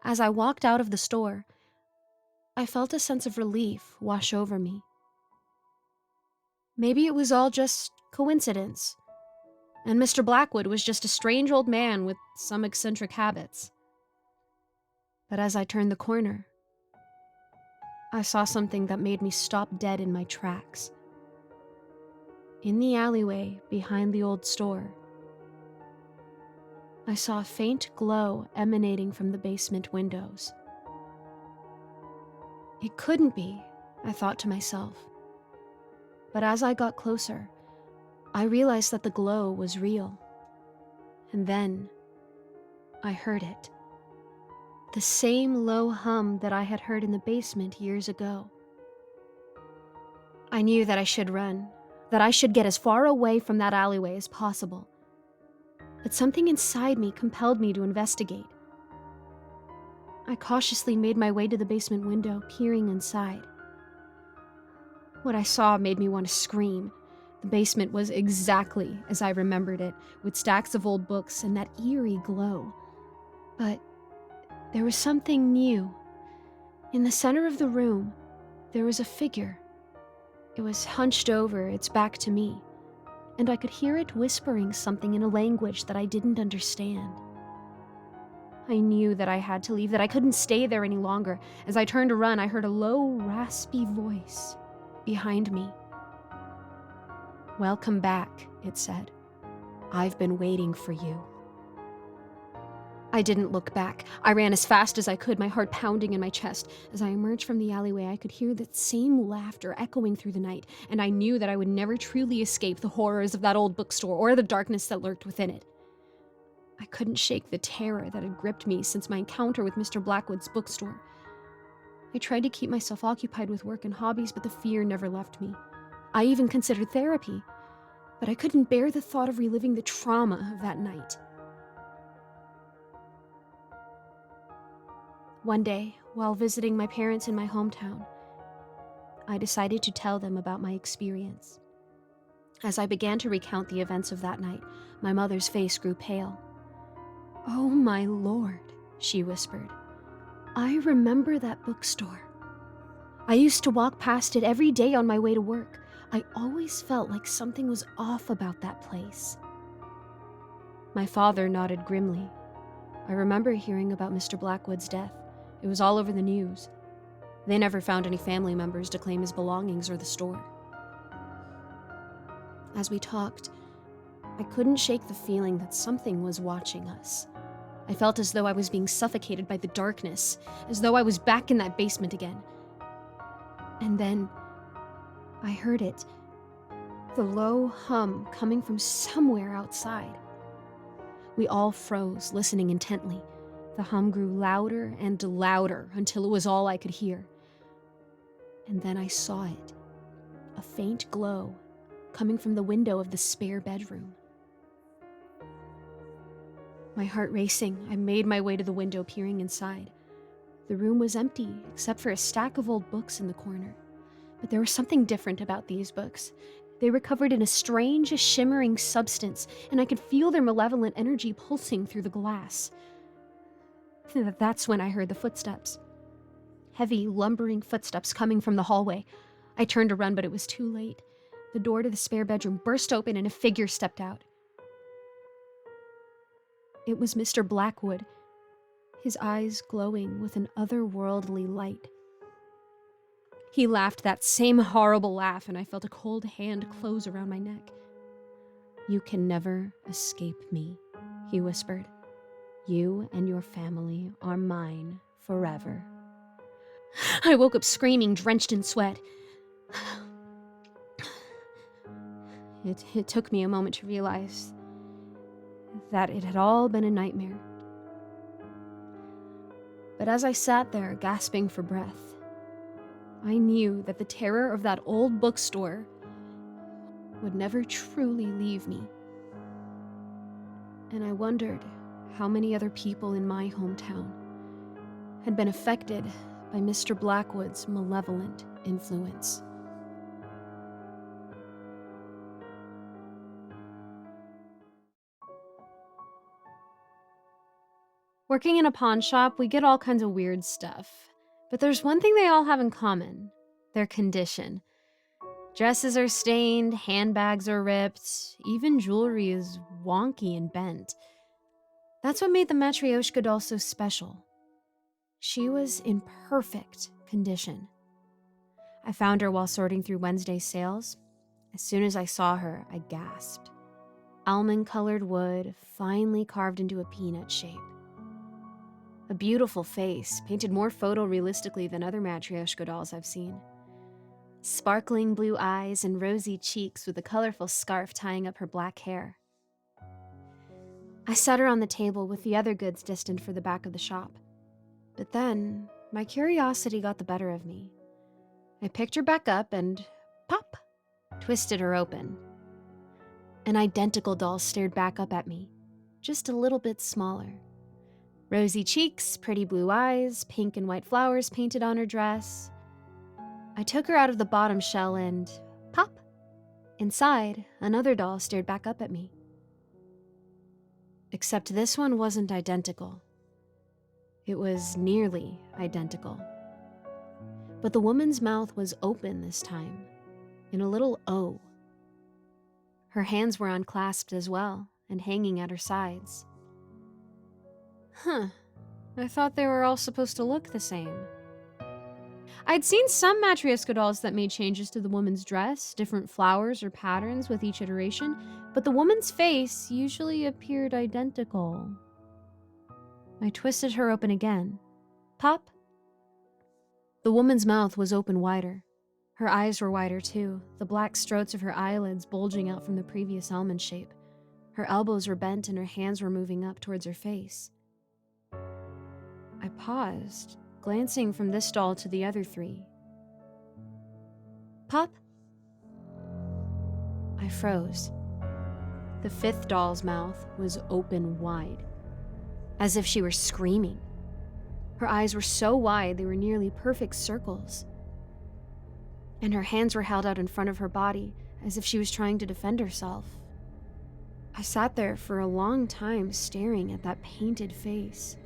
As I walked out of the store, I felt a sense of relief wash over me. Maybe it was all just coincidence, and Mr. Blackwood was just a strange old man with some eccentric habits. But as I turned the corner, I saw something that made me stop dead in my tracks. In the alleyway behind the old store, I saw a faint glow emanating from the basement windows. It couldn't be, I thought to myself. But as I got closer, I realized that the glow was real. And then I heard it. The same low hum that I had heard in the basement years ago. I knew that I should run, that I should get as far away from that alleyway as possible. But something inside me compelled me to investigate. I cautiously made my way to the basement window, peering inside. What I saw made me want to scream. The basement was exactly as I remembered it, with stacks of old books and that eerie glow. But there was something new. In the center of the room, there was a figure. It was hunched over, its back to me, and I could hear it whispering something in a language that I didn't understand. I knew that I had to leave, that I couldn't stay there any longer. As I turned to run, I heard a low, raspy voice behind me. "Welcome back," it said. "I've been waiting for you." I didn't look back. I ran as fast as I could, my heart pounding in my chest. As I emerged from the alleyway, I could hear that same laughter echoing through the night, and I knew that I would never truly escape the horrors of that old bookstore or the darkness that lurked within it. I couldn't shake the terror that had gripped me since my encounter with Mr. Blackwood's bookstore. I tried to keep myself occupied with work and hobbies, but the fear never left me. I even considered therapy, but I couldn't bear the thought of reliving the trauma of that night. One day, while visiting my parents in my hometown, I decided to tell them about my experience. As I began to recount the events of that night, my mother's face grew pale. "Oh my Lord," she whispered. "I remember that bookstore. I used to walk past it every day on my way to work. I always felt like something was off about that place." My father nodded grimly. "I remember hearing about Mr. Blackwood's death. It was all over the news. They never found any family members to claim his belongings or the store." As we talked, I couldn't shake the feeling that something was watching us. I felt as though I was being suffocated by the darkness, as though I was back in that basement again. And then I heard it, the low hum coming from somewhere outside. We all froze, listening intently. The hum grew louder and louder until it was all I could hear. And then I saw it, a faint glow coming from the window of the spare bedroom. My heart racing, I made my way to the window, peering inside. The room was empty, except for a stack of old books in the corner. But there was something different about these books. They were covered in a strange, shimmering substance, and I could feel their malevolent energy pulsing through the glass. That's when I heard the footsteps. Heavy, lumbering footsteps coming from the hallway. I turned to run, but it was too late. The door to the spare bedroom burst open and a figure stepped out. It was Mr. Blackwood, his eyes glowing with an otherworldly light. He laughed that same horrible laugh, and I felt a cold hand close around my neck. "You can never escape me," he whispered. "You and your family are mine forever." I woke up screaming, drenched in sweat. It took me a moment to realize that it had all been a nightmare. But as I sat there, gasping for breath, I knew that the terror of that old bookstore would never truly leave me. And I wondered how many other people in my hometown had been affected by Mr. Blackwood's malevolent influence. Working in a pawn shop, we get all kinds of weird stuff. But there's one thing they all have in common: their condition. Dresses are stained, handbags are ripped, even jewelry is wonky and bent. That's what made the Matryoshka doll so special. She was in perfect condition. I found her while sorting through Wednesday's sales. As soon as I saw her, I gasped. Almond-colored wood, finely carved into a peanut shape. A beautiful face, painted more photorealistically than other Matryoshka dolls I've seen. Sparkling blue eyes and rosy cheeks with a colorful scarf tying up her black hair. I set her on the table with the other goods destined for the back of the shop. But then, my curiosity got the better of me. I picked her back up and, pop, twisted her open. An identical doll stared back up at me, just a little bit smaller. Rosy cheeks, pretty blue eyes, pink and white flowers painted on her dress. I took her out of the bottom shell and, pop! Inside, another doll stared back up at me. Except this one wasn't identical. It was nearly identical. But the woman's mouth was open this time, in a little O. Her hands were unclasped as well, and hanging at her sides. I thought they were all supposed to look the same. I'd seen some Matryoshka dolls that made changes to the woman's dress, different flowers or patterns with each iteration, but the woman's face usually appeared identical. I twisted her open again. Pop! The woman's mouth was open wider. Her eyes were wider too, the black strokes of her eyelids bulging out from the previous almond shape. Her elbows were bent and her hands were moving up towards her face. I paused, glancing from this doll to the other three. Pop! I froze. The fifth doll's mouth was open wide, as if she were screaming. Her eyes were so wide they were nearly perfect circles. And her hands were held out in front of her body, as if she was trying to defend herself. I sat there for a long time staring at that painted face.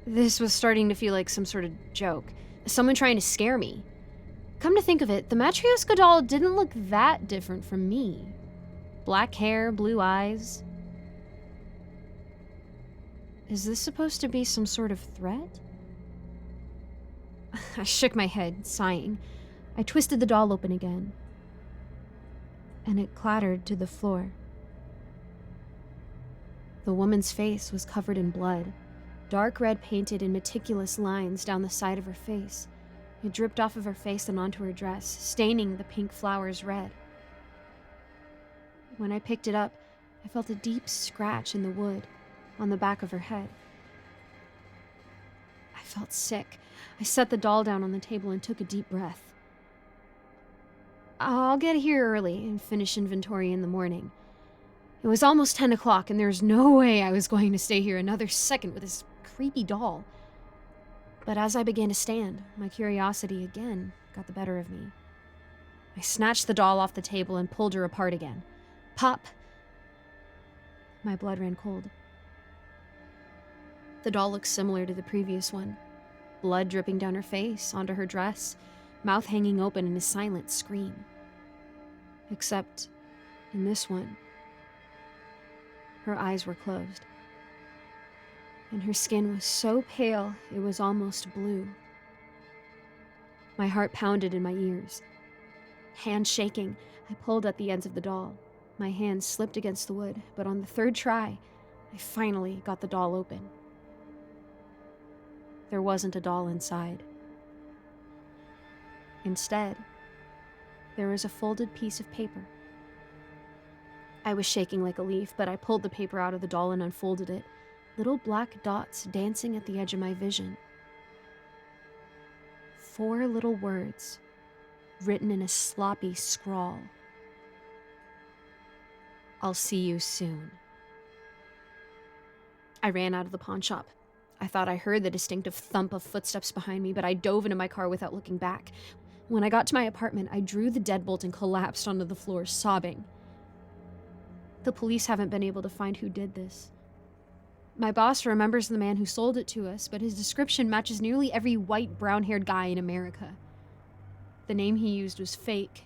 This was starting to feel like some sort of joke, someone trying to scare me. Come to think of it, the Matryoshka doll didn't look that different from me. Black hair, blue eyes. Is this supposed to be some sort of threat? I shook my head, sighing. I twisted the doll open again, and it clattered to the floor. The woman's face was covered in blood, dark red painted in meticulous lines down the side of her face. It dripped off of her face and onto her dress, staining the pink flowers red. When I picked it up, I felt a deep scratch in the wood on the back of her head. I felt sick. I set the doll down on the table and took a deep breath. I'll get here early and finish inventory in the morning. It was almost 10 o'clock, and there was no way I was going to stay here another second with this creepy doll. But as I began to stand, my curiosity again got the better of me. I snatched the doll off the table and pulled her apart again. Pop! My blood ran cold. The doll looked similar to the previous one. Blood dripping down her face, onto her dress, mouth hanging open in a silent scream. Except, in this one, her eyes were closed. And her skin was so pale, it was almost blue. My heart pounded in my ears. Hand shaking, I pulled at the ends of the doll. My hands slipped against the wood, but on the third try, I finally got the doll open. There wasn't a doll inside. Instead, there was a folded piece of paper. I was shaking like a leaf, but I pulled the paper out of the doll and unfolded it, little black dots dancing at the edge of my vision. 4 little words, written in a sloppy scrawl. I'll see you soon. I ran out of the pawn shop. I thought I heard the distinctive thump of footsteps behind me, but I dove into my car without looking back. When I got to my apartment, I drew the deadbolt and collapsed onto the floor, sobbing. The police haven't been able to find who did this. My boss remembers the man who sold it to us, but his description matches nearly every white, brown-haired guy in America. The name he used was fake,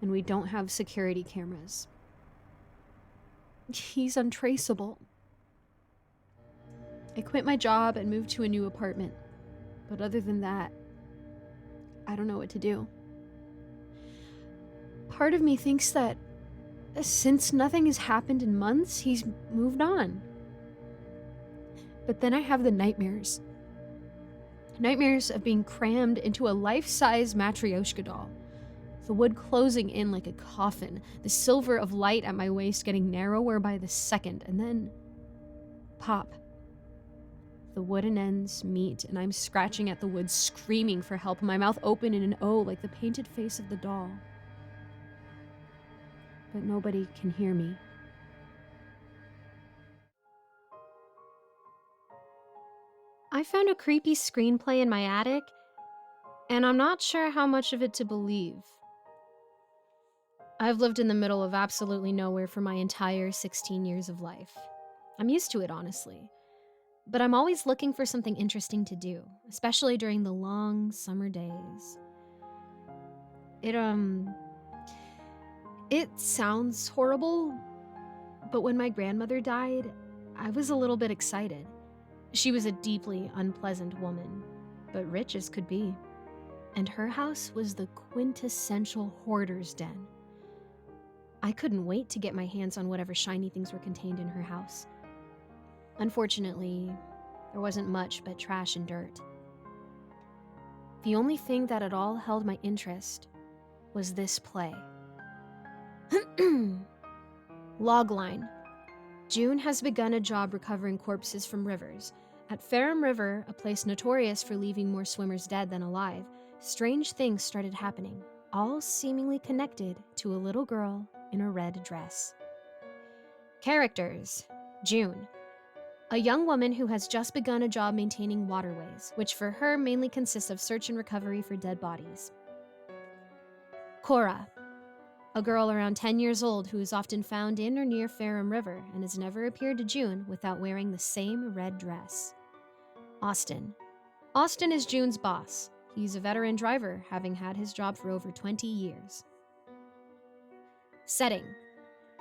and we don't have security cameras. He's untraceable. I quit my job and moved to a new apartment, but other than that, I don't know what to do. Part of me thinks that since nothing has happened in months, he's moved on. But then I have the nightmares. Nightmares of being crammed into a life-size Matryoshka doll. The wood closing in like a coffin, the silver of light at my waist getting narrower by the second, and then pop. The wooden ends meet, and I'm scratching at the wood, screaming for help, my mouth open in an O like the painted face of the doll. But nobody can hear me. I found a creepy screenplay in my attic, and I'm not sure how much of it to believe. I've lived in the middle of absolutely nowhere for my entire 16 years of life. I'm used to it, honestly. But I'm always looking for something interesting to do, especially during the long summer days. It sounds horrible, but when my grandmother died, I was a little bit excited. She was a deeply unpleasant woman, but rich as could be. And her house was the quintessential hoarder's den. I couldn't wait to get my hands on whatever shiny things were contained in her house. Unfortunately, there wasn't much but trash and dirt. The only thing that at all held my interest was this play. Logline. June has begun a job recovering corpses from rivers. At Ferrum River, a place notorious for leaving more swimmers dead than alive, strange things started happening, all seemingly connected to a little girl in a red dress. Characters. June. A young woman who has just begun a job maintaining waterways, which for her mainly consists of search and recovery for dead bodies. Cora. A girl around 10 years old who is often found in or near Ferrum River and has never appeared to June without wearing the same red dress. Austin. Austin is June's boss. He's a veteran driver, having had his job for over 20 years. Setting.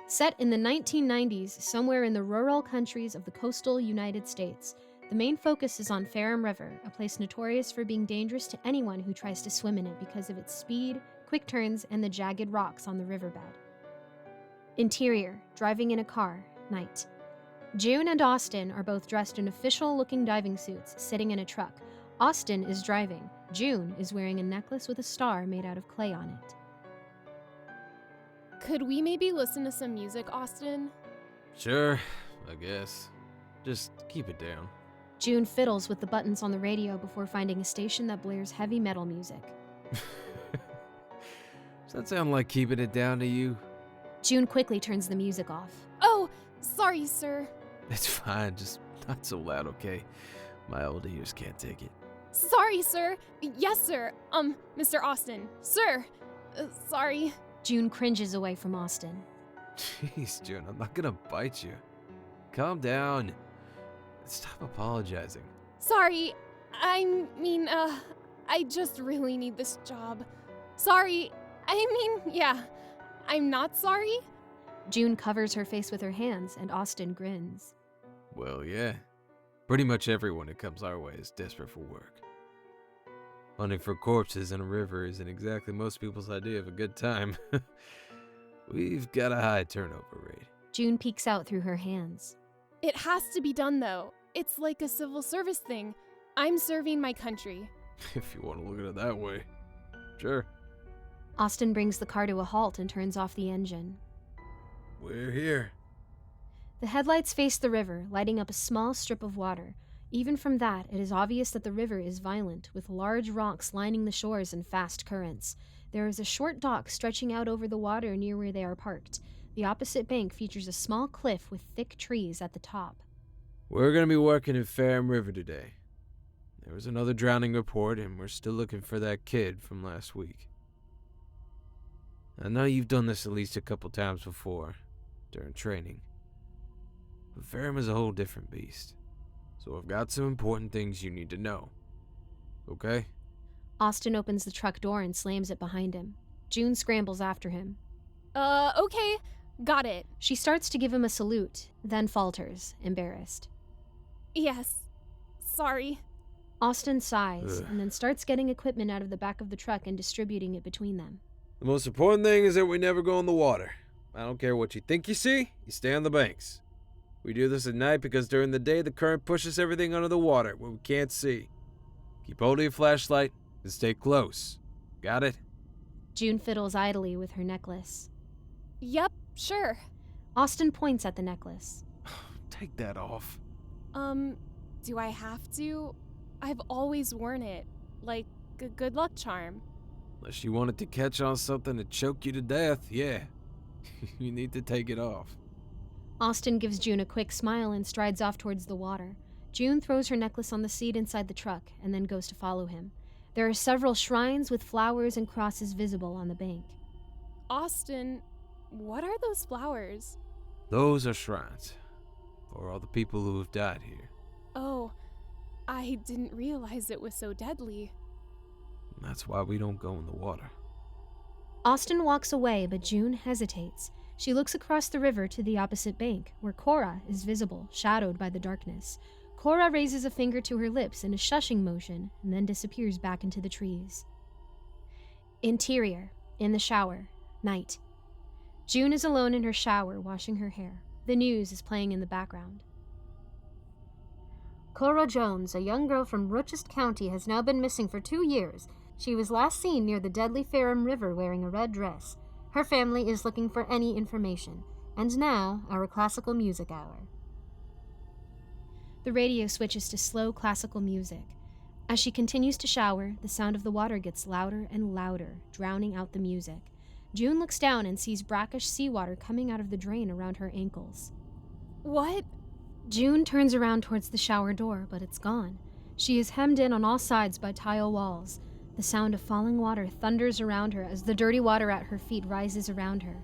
Set in the 1990s, somewhere in the rural countries of the coastal United States, the main focus is on Ferrum River, a place notorious for being dangerous to anyone who tries to swim in it because of its speed, quick turns, and the jagged rocks on the riverbed. Interior, driving in a car, night. June and Austin are both dressed in official-looking diving suits, sitting in a truck. Austin is driving. June is wearing a necklace with a star made out of clay on it. Could we maybe listen to some music, Austin? Sure, I guess. Just keep it down. June fiddles with the buttons on the radio before finding a station that blares heavy metal music. Does that sound like keeping it down to you? June quickly turns the music off. Oh, sorry, sir. It's fine, just not so loud, okay? My old ears can't take it. Sorry, sir. Yes, sir. Mr. Austin. Sir. Sorry. June cringes away from Austin. Jeez, June, I'm not gonna bite you. Calm down. Stop apologizing. Sorry. I mean, I just really need this job. Sorry. Yeah. I'm not sorry. June covers her face with her hands, and Austin grins. Well, yeah. Pretty much everyone who comes our way is desperate for work. Hunting for corpses in a river isn't exactly most people's idea of a good time. We've got a high turnover rate. June peeks out through her hands. It has to be done, though. It's like a civil service thing. I'm serving my country. If you want to look at it that way. Sure. Austin brings the car to a halt and turns off the engine. We're here. The headlights face the river, lighting up a small strip of water. Even from that, it is obvious that the river is violent, with large rocks lining the shores and fast currents. There is a short dock stretching out over the water near where they are parked. The opposite bank features a small cliff with thick trees at the top. We're going to be working in Ferrum River today. There was another drowning report, and we're still looking for that kid from last week. I know you've done this at least a couple times before, during training. But Ferrum is a whole different beast. So I've got some important things you need to know. Okay? Austin opens the truck door and slams it behind him. June scrambles after him. Okay. Got it. She starts to give him a salute, then falters, embarrassed. Yes. Sorry. Austin sighs, Ugh. and then starts getting equipment out of the back of the truck and distributing it between them. The most important thing is that we never go in the water. I don't care what you think you see, you stay on the banks. We do this at night because during the day the current pushes everything under the water where we can't see. Keep holding your flashlight and stay close. Got it? June fiddles idly with her necklace. Yep, sure. Austin points at the necklace. Take that off. Do I have to? I've always worn it, like a good luck charm. Unless you wanted to catch on something to choke you to death, yeah. You need to take it off. Austin gives June a quick smile and strides off towards the water. June throws her necklace on the seat inside the truck and then goes to follow him. There are several shrines with flowers and crosses visible on the bank. Austin, what are those flowers? Those are shrines for all the people who have died here. Oh, I didn't realize it was so deadly. And that's why we don't go in the water. Austin walks away, but June hesitates. She looks across the river to the opposite bank, where Cora is visible, shadowed by the darkness. Cora raises a finger to her lips in a shushing motion, and then disappears back into the trees. Interior, in the shower, night. June is alone in her shower, washing her hair. The news is playing in the background. Cora Jones, a young girl from Rochester County, has now been missing for 2 years. She was last seen near the deadly Ferrum River wearing a red dress. Her family is looking for any information. And now, our classical music hour. The radio switches to slow classical music. As she continues to shower, the sound of the water gets louder and louder, drowning out the music. June looks down and sees brackish seawater coming out of the drain around her ankles. What? June turns around towards the shower door, but it's gone. She is hemmed in on all sides by tile walls. The sound of falling water thunders around her as the dirty water at her feet rises around her.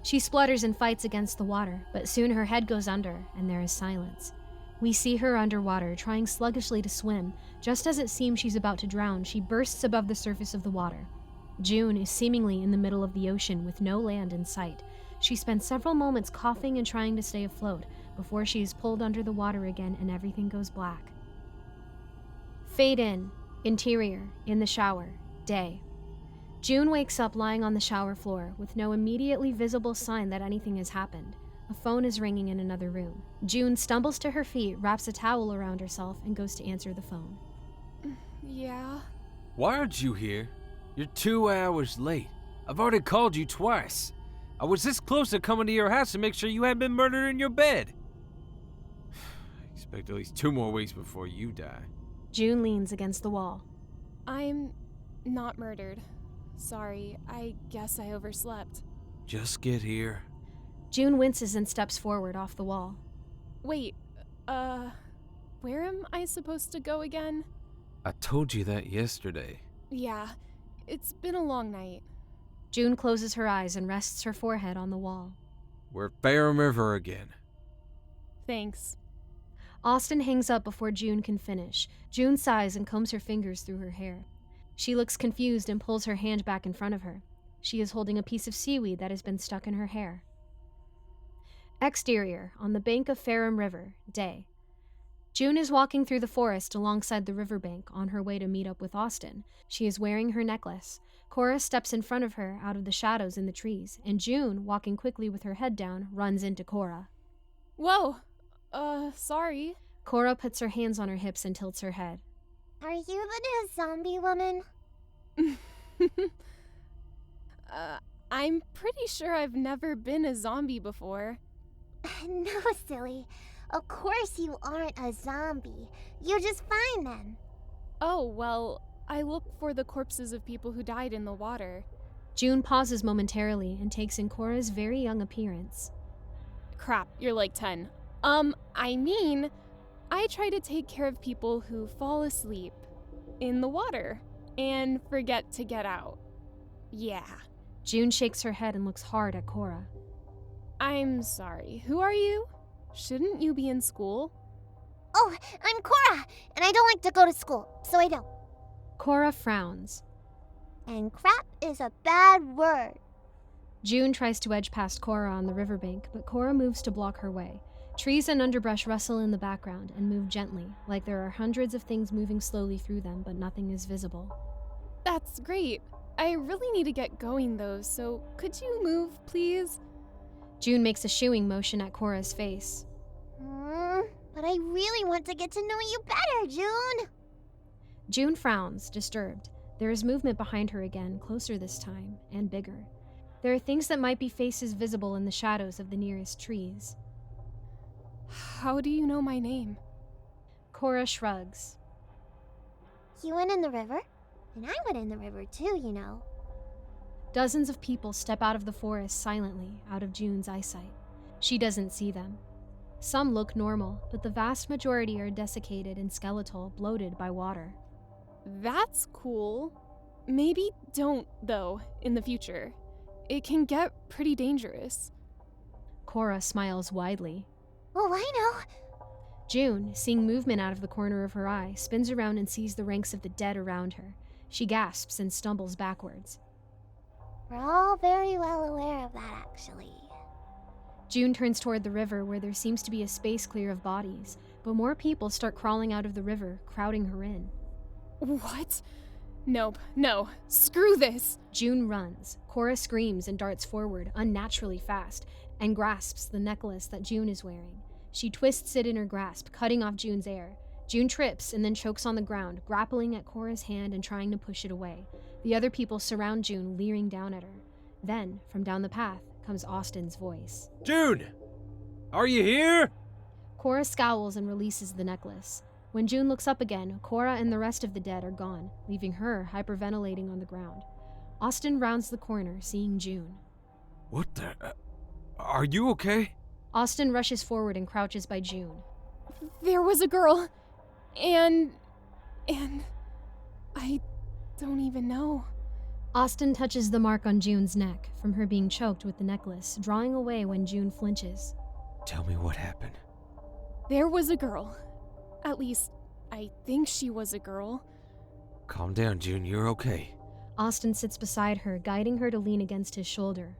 She splutters and fights against the water, but soon her head goes under, and there is silence. We see her underwater, trying sluggishly to swim. Just as it seems she's about to drown, she bursts above the surface of the water. June is seemingly in the middle of the ocean with no land in sight. She spends several moments coughing and trying to stay afloat before she is pulled under the water again and everything goes black. Fade in. Interior, in the shower, day. June wakes up lying on the shower floor with no immediately visible sign that anything has happened. A phone is ringing in another room. June stumbles to her feet, wraps a towel around herself, and goes to answer the phone. Yeah? Why aren't you here? You're 2 hours late. I've already called you twice. I was this close to coming to your house to make sure you hadn't been murdered in your bed. I expect at least 2 more weeks before you die. June leans against the wall. I'm not murdered. Sorry, I guess I overslept. Just get here. June winces and steps forward off the wall. Wait, where am I supposed to go again? I told you that yesterday. Yeah, it's been a long night. June closes her eyes and rests her forehead on the wall. We're at Ferrum River again. Thanks. Austin hangs up before June can finish. June sighs and combs her fingers through her hair. She looks confused and pulls her hand back in front of her. She is holding a piece of seaweed that has been stuck in her hair. Exterior, on the bank of Ferrum River, day. June is walking through the forest alongside the riverbank on her way to meet up with Austin. She is wearing her necklace. Cora steps in front of her out of the shadows in the trees, and June, walking quickly with her head down, runs into Cora. Whoa. Sorry. Cora puts her hands on her hips and tilts her head. Are you the new zombie woman? I'm pretty sure I've never been a zombie before. No, silly. Of course you aren't a zombie. You're just fine then. Oh, well, I look for the corpses of people who died in the water. June pauses momentarily and takes in Cora's very young appearance. Crap, you're like 10. I try to take care of people who fall asleep in the water and forget to get out. Yeah. June shakes her head and looks hard at Cora. I'm sorry. Who are you? Shouldn't you be in school? Oh, I'm Cora, and I don't like to go to school, so I don't. Cora frowns. And crap is a bad word. June tries to edge past Cora on the riverbank, but Cora moves to block her way. Trees and underbrush rustle in the background and move gently, like there are hundreds of things moving slowly through them, but nothing is visible. That's great. I really need to get going though, so could you move, please? June makes a shooing motion at Cora's face. But I really want to get to know you better, June. June frowns, disturbed. There is movement behind her again, closer this time, and bigger. There are things that might be faces visible in the shadows of the nearest trees. How do you know my name? Cora shrugs. You went in the river? And I went in the river too, you know. Dozens of people step out of the forest silently, out of June's eyesight. She doesn't see them. Some look normal, but the vast majority are desiccated and skeletal, bloated by water. That's cool. Maybe don't, though, in the future. It can get pretty dangerous. Cora smiles widely. Oh, I know. June, seeing movement out of the corner of her eye, spins around and sees the ranks of the dead around her. She gasps and stumbles backwards. We're all very well aware of that, actually. June turns toward the river where there seems to be a space clear of bodies, but more people start crawling out of the river, crowding her in. What? Nope, no. Screw this. June runs. Cora screams and darts forward, unnaturally fast, and grasps the necklace that June is wearing. She twists it in her grasp, cutting off June's air. June trips and then chokes on the ground, grappling at Cora's hand and trying to push it away. The other people surround June, leering down at her. Then, from down the path, comes Austin's voice. June! Are you here? Cora scowls and releases the necklace. When June looks up again, Cora and the rest of the dead are gone, leaving her hyperventilating on the ground. Austin rounds the corner, seeing June. What the... are you okay? Austin rushes forward and crouches by June. There was a girl. And I don't even know. Austin touches the mark on June's neck from her being choked with the necklace, drawing away when June flinches. Tell me what happened. There was a girl. At least, I think she was a girl. Calm down, June. You're okay. Austin sits beside her, guiding her to lean against his shoulder.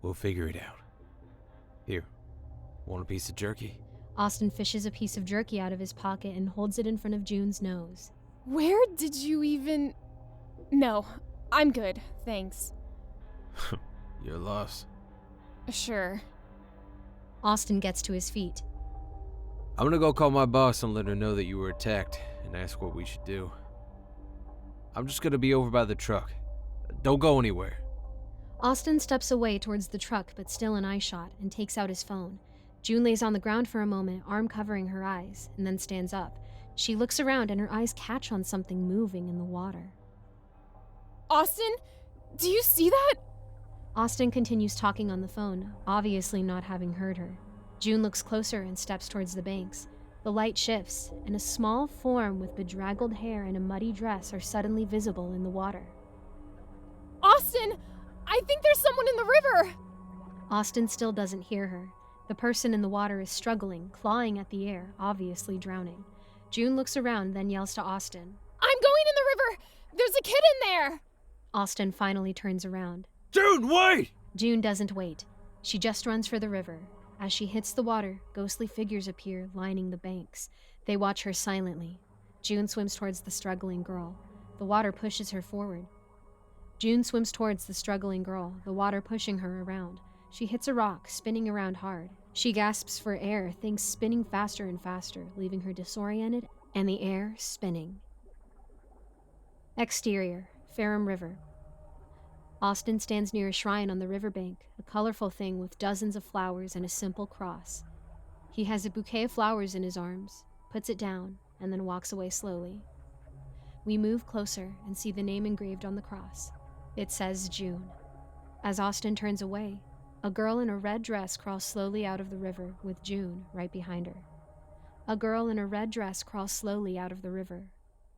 We'll figure it out. Here, want a piece of jerky? Austin fishes a piece of jerky out of his pocket and holds it in front of June's nose. Where did you even... No, I'm good, thanks. Your loss. Sure. Austin gets to his feet. I'm gonna go call my boss and let her know that you were attacked and ask what we should do. I'm just gonna be over by the truck. Don't go anywhere. Austin steps away towards the truck, but still in eyeshot, and takes out his phone. June lays on the ground for a moment, arm covering her eyes, and then stands up. She looks around and her eyes catch on something moving in the water. Austin, do you see that? Austin continues talking on the phone, obviously not having heard her. June looks closer and steps towards the banks. The light shifts, and a small form with bedraggled hair and a muddy dress are suddenly visible in the water. Austin, I think there's someone in the river! Austin still doesn't hear her. The person in the water is struggling, clawing at the air, obviously drowning. June looks around, then yells to Austin. I'm going in the river! There's a kid in there! Austin finally turns around. June, wait! June doesn't wait. She just runs for the river. As she hits the water, ghostly figures appear, lining the banks. They watch her silently. June swims towards the struggling girl. The water pushes her forward. June swims towards the struggling girl, the water pushing her around. She hits a rock, spinning around hard. She gasps for air, things spinning faster and faster, leaving her disoriented and the air spinning. Exterior, Ferrum River. Austin stands near a shrine on the riverbank, a colorful thing with dozens of flowers and a simple cross. He has a bouquet of flowers in his arms, puts it down, and then walks away slowly. We move closer and see the name engraved on the cross. It says June. As Austin turns away, a girl in a red dress crawls slowly out of the river with June right behind her. A girl in a red dress crawls slowly out of the river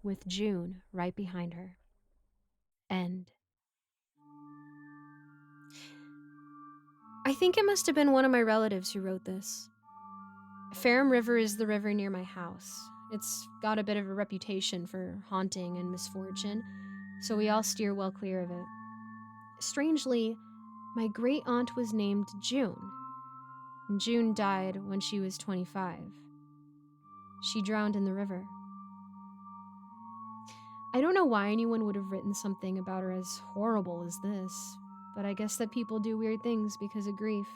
with June right behind her. End. I think it must have been one of my relatives who wrote this. Ferrum River is the river near my house. It's got a bit of a reputation for haunting and misfortune, so we all steer well clear of it. Strangely, my great-aunt was named June. June died when she was 25. She drowned in the river. I don't know why anyone would have written something about her as horrible as this, but I guess that people do weird things because of grief.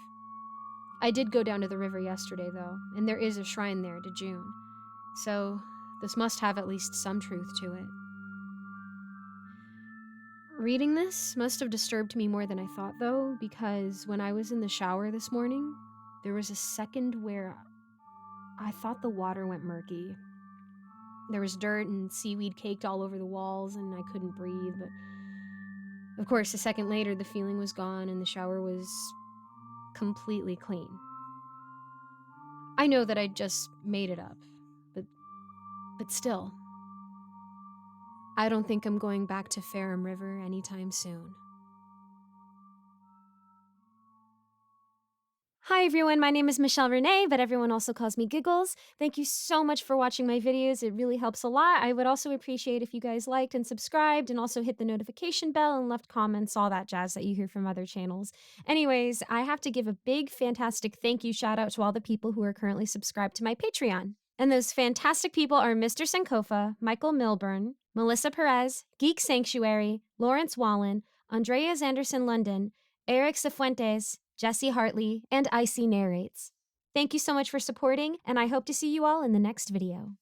I did go down to the river yesterday, though, and there is a shrine there to June, so this must have at least some truth to it. Reading this must have disturbed me more than I thought, though, because when I was in the shower this morning, there was a second where I thought the water went murky. There was dirt and seaweed caked all over the walls, and I couldn't breathe, but of course, a second later, the feeling was gone and the shower was completely clean. I know that I just made it up, but still, I don't think I'm going back to Ferrum River anytime soon. Hi everyone, my name is Michelle Renee, but everyone also calls me Giggles. Thank you so much for watching my videos. It really helps a lot. I would also appreciate if you guys liked and subscribed and also hit the notification bell and left comments, all that jazz that you hear from other channels. Anyways, I have to give a big, fantastic thank you shout out to all the people who are currently subscribed to my Patreon. And those fantastic people are Mr. Sankofa, Michael Milburn, Melissa Perez, Geek Sanctuary, Lawrence Wallen, Andrea Zanderson London, Eric Cifuentes, Jesse Hartley, and Icy Narrates. Thank you so much for supporting, and I hope to see you all in the next video.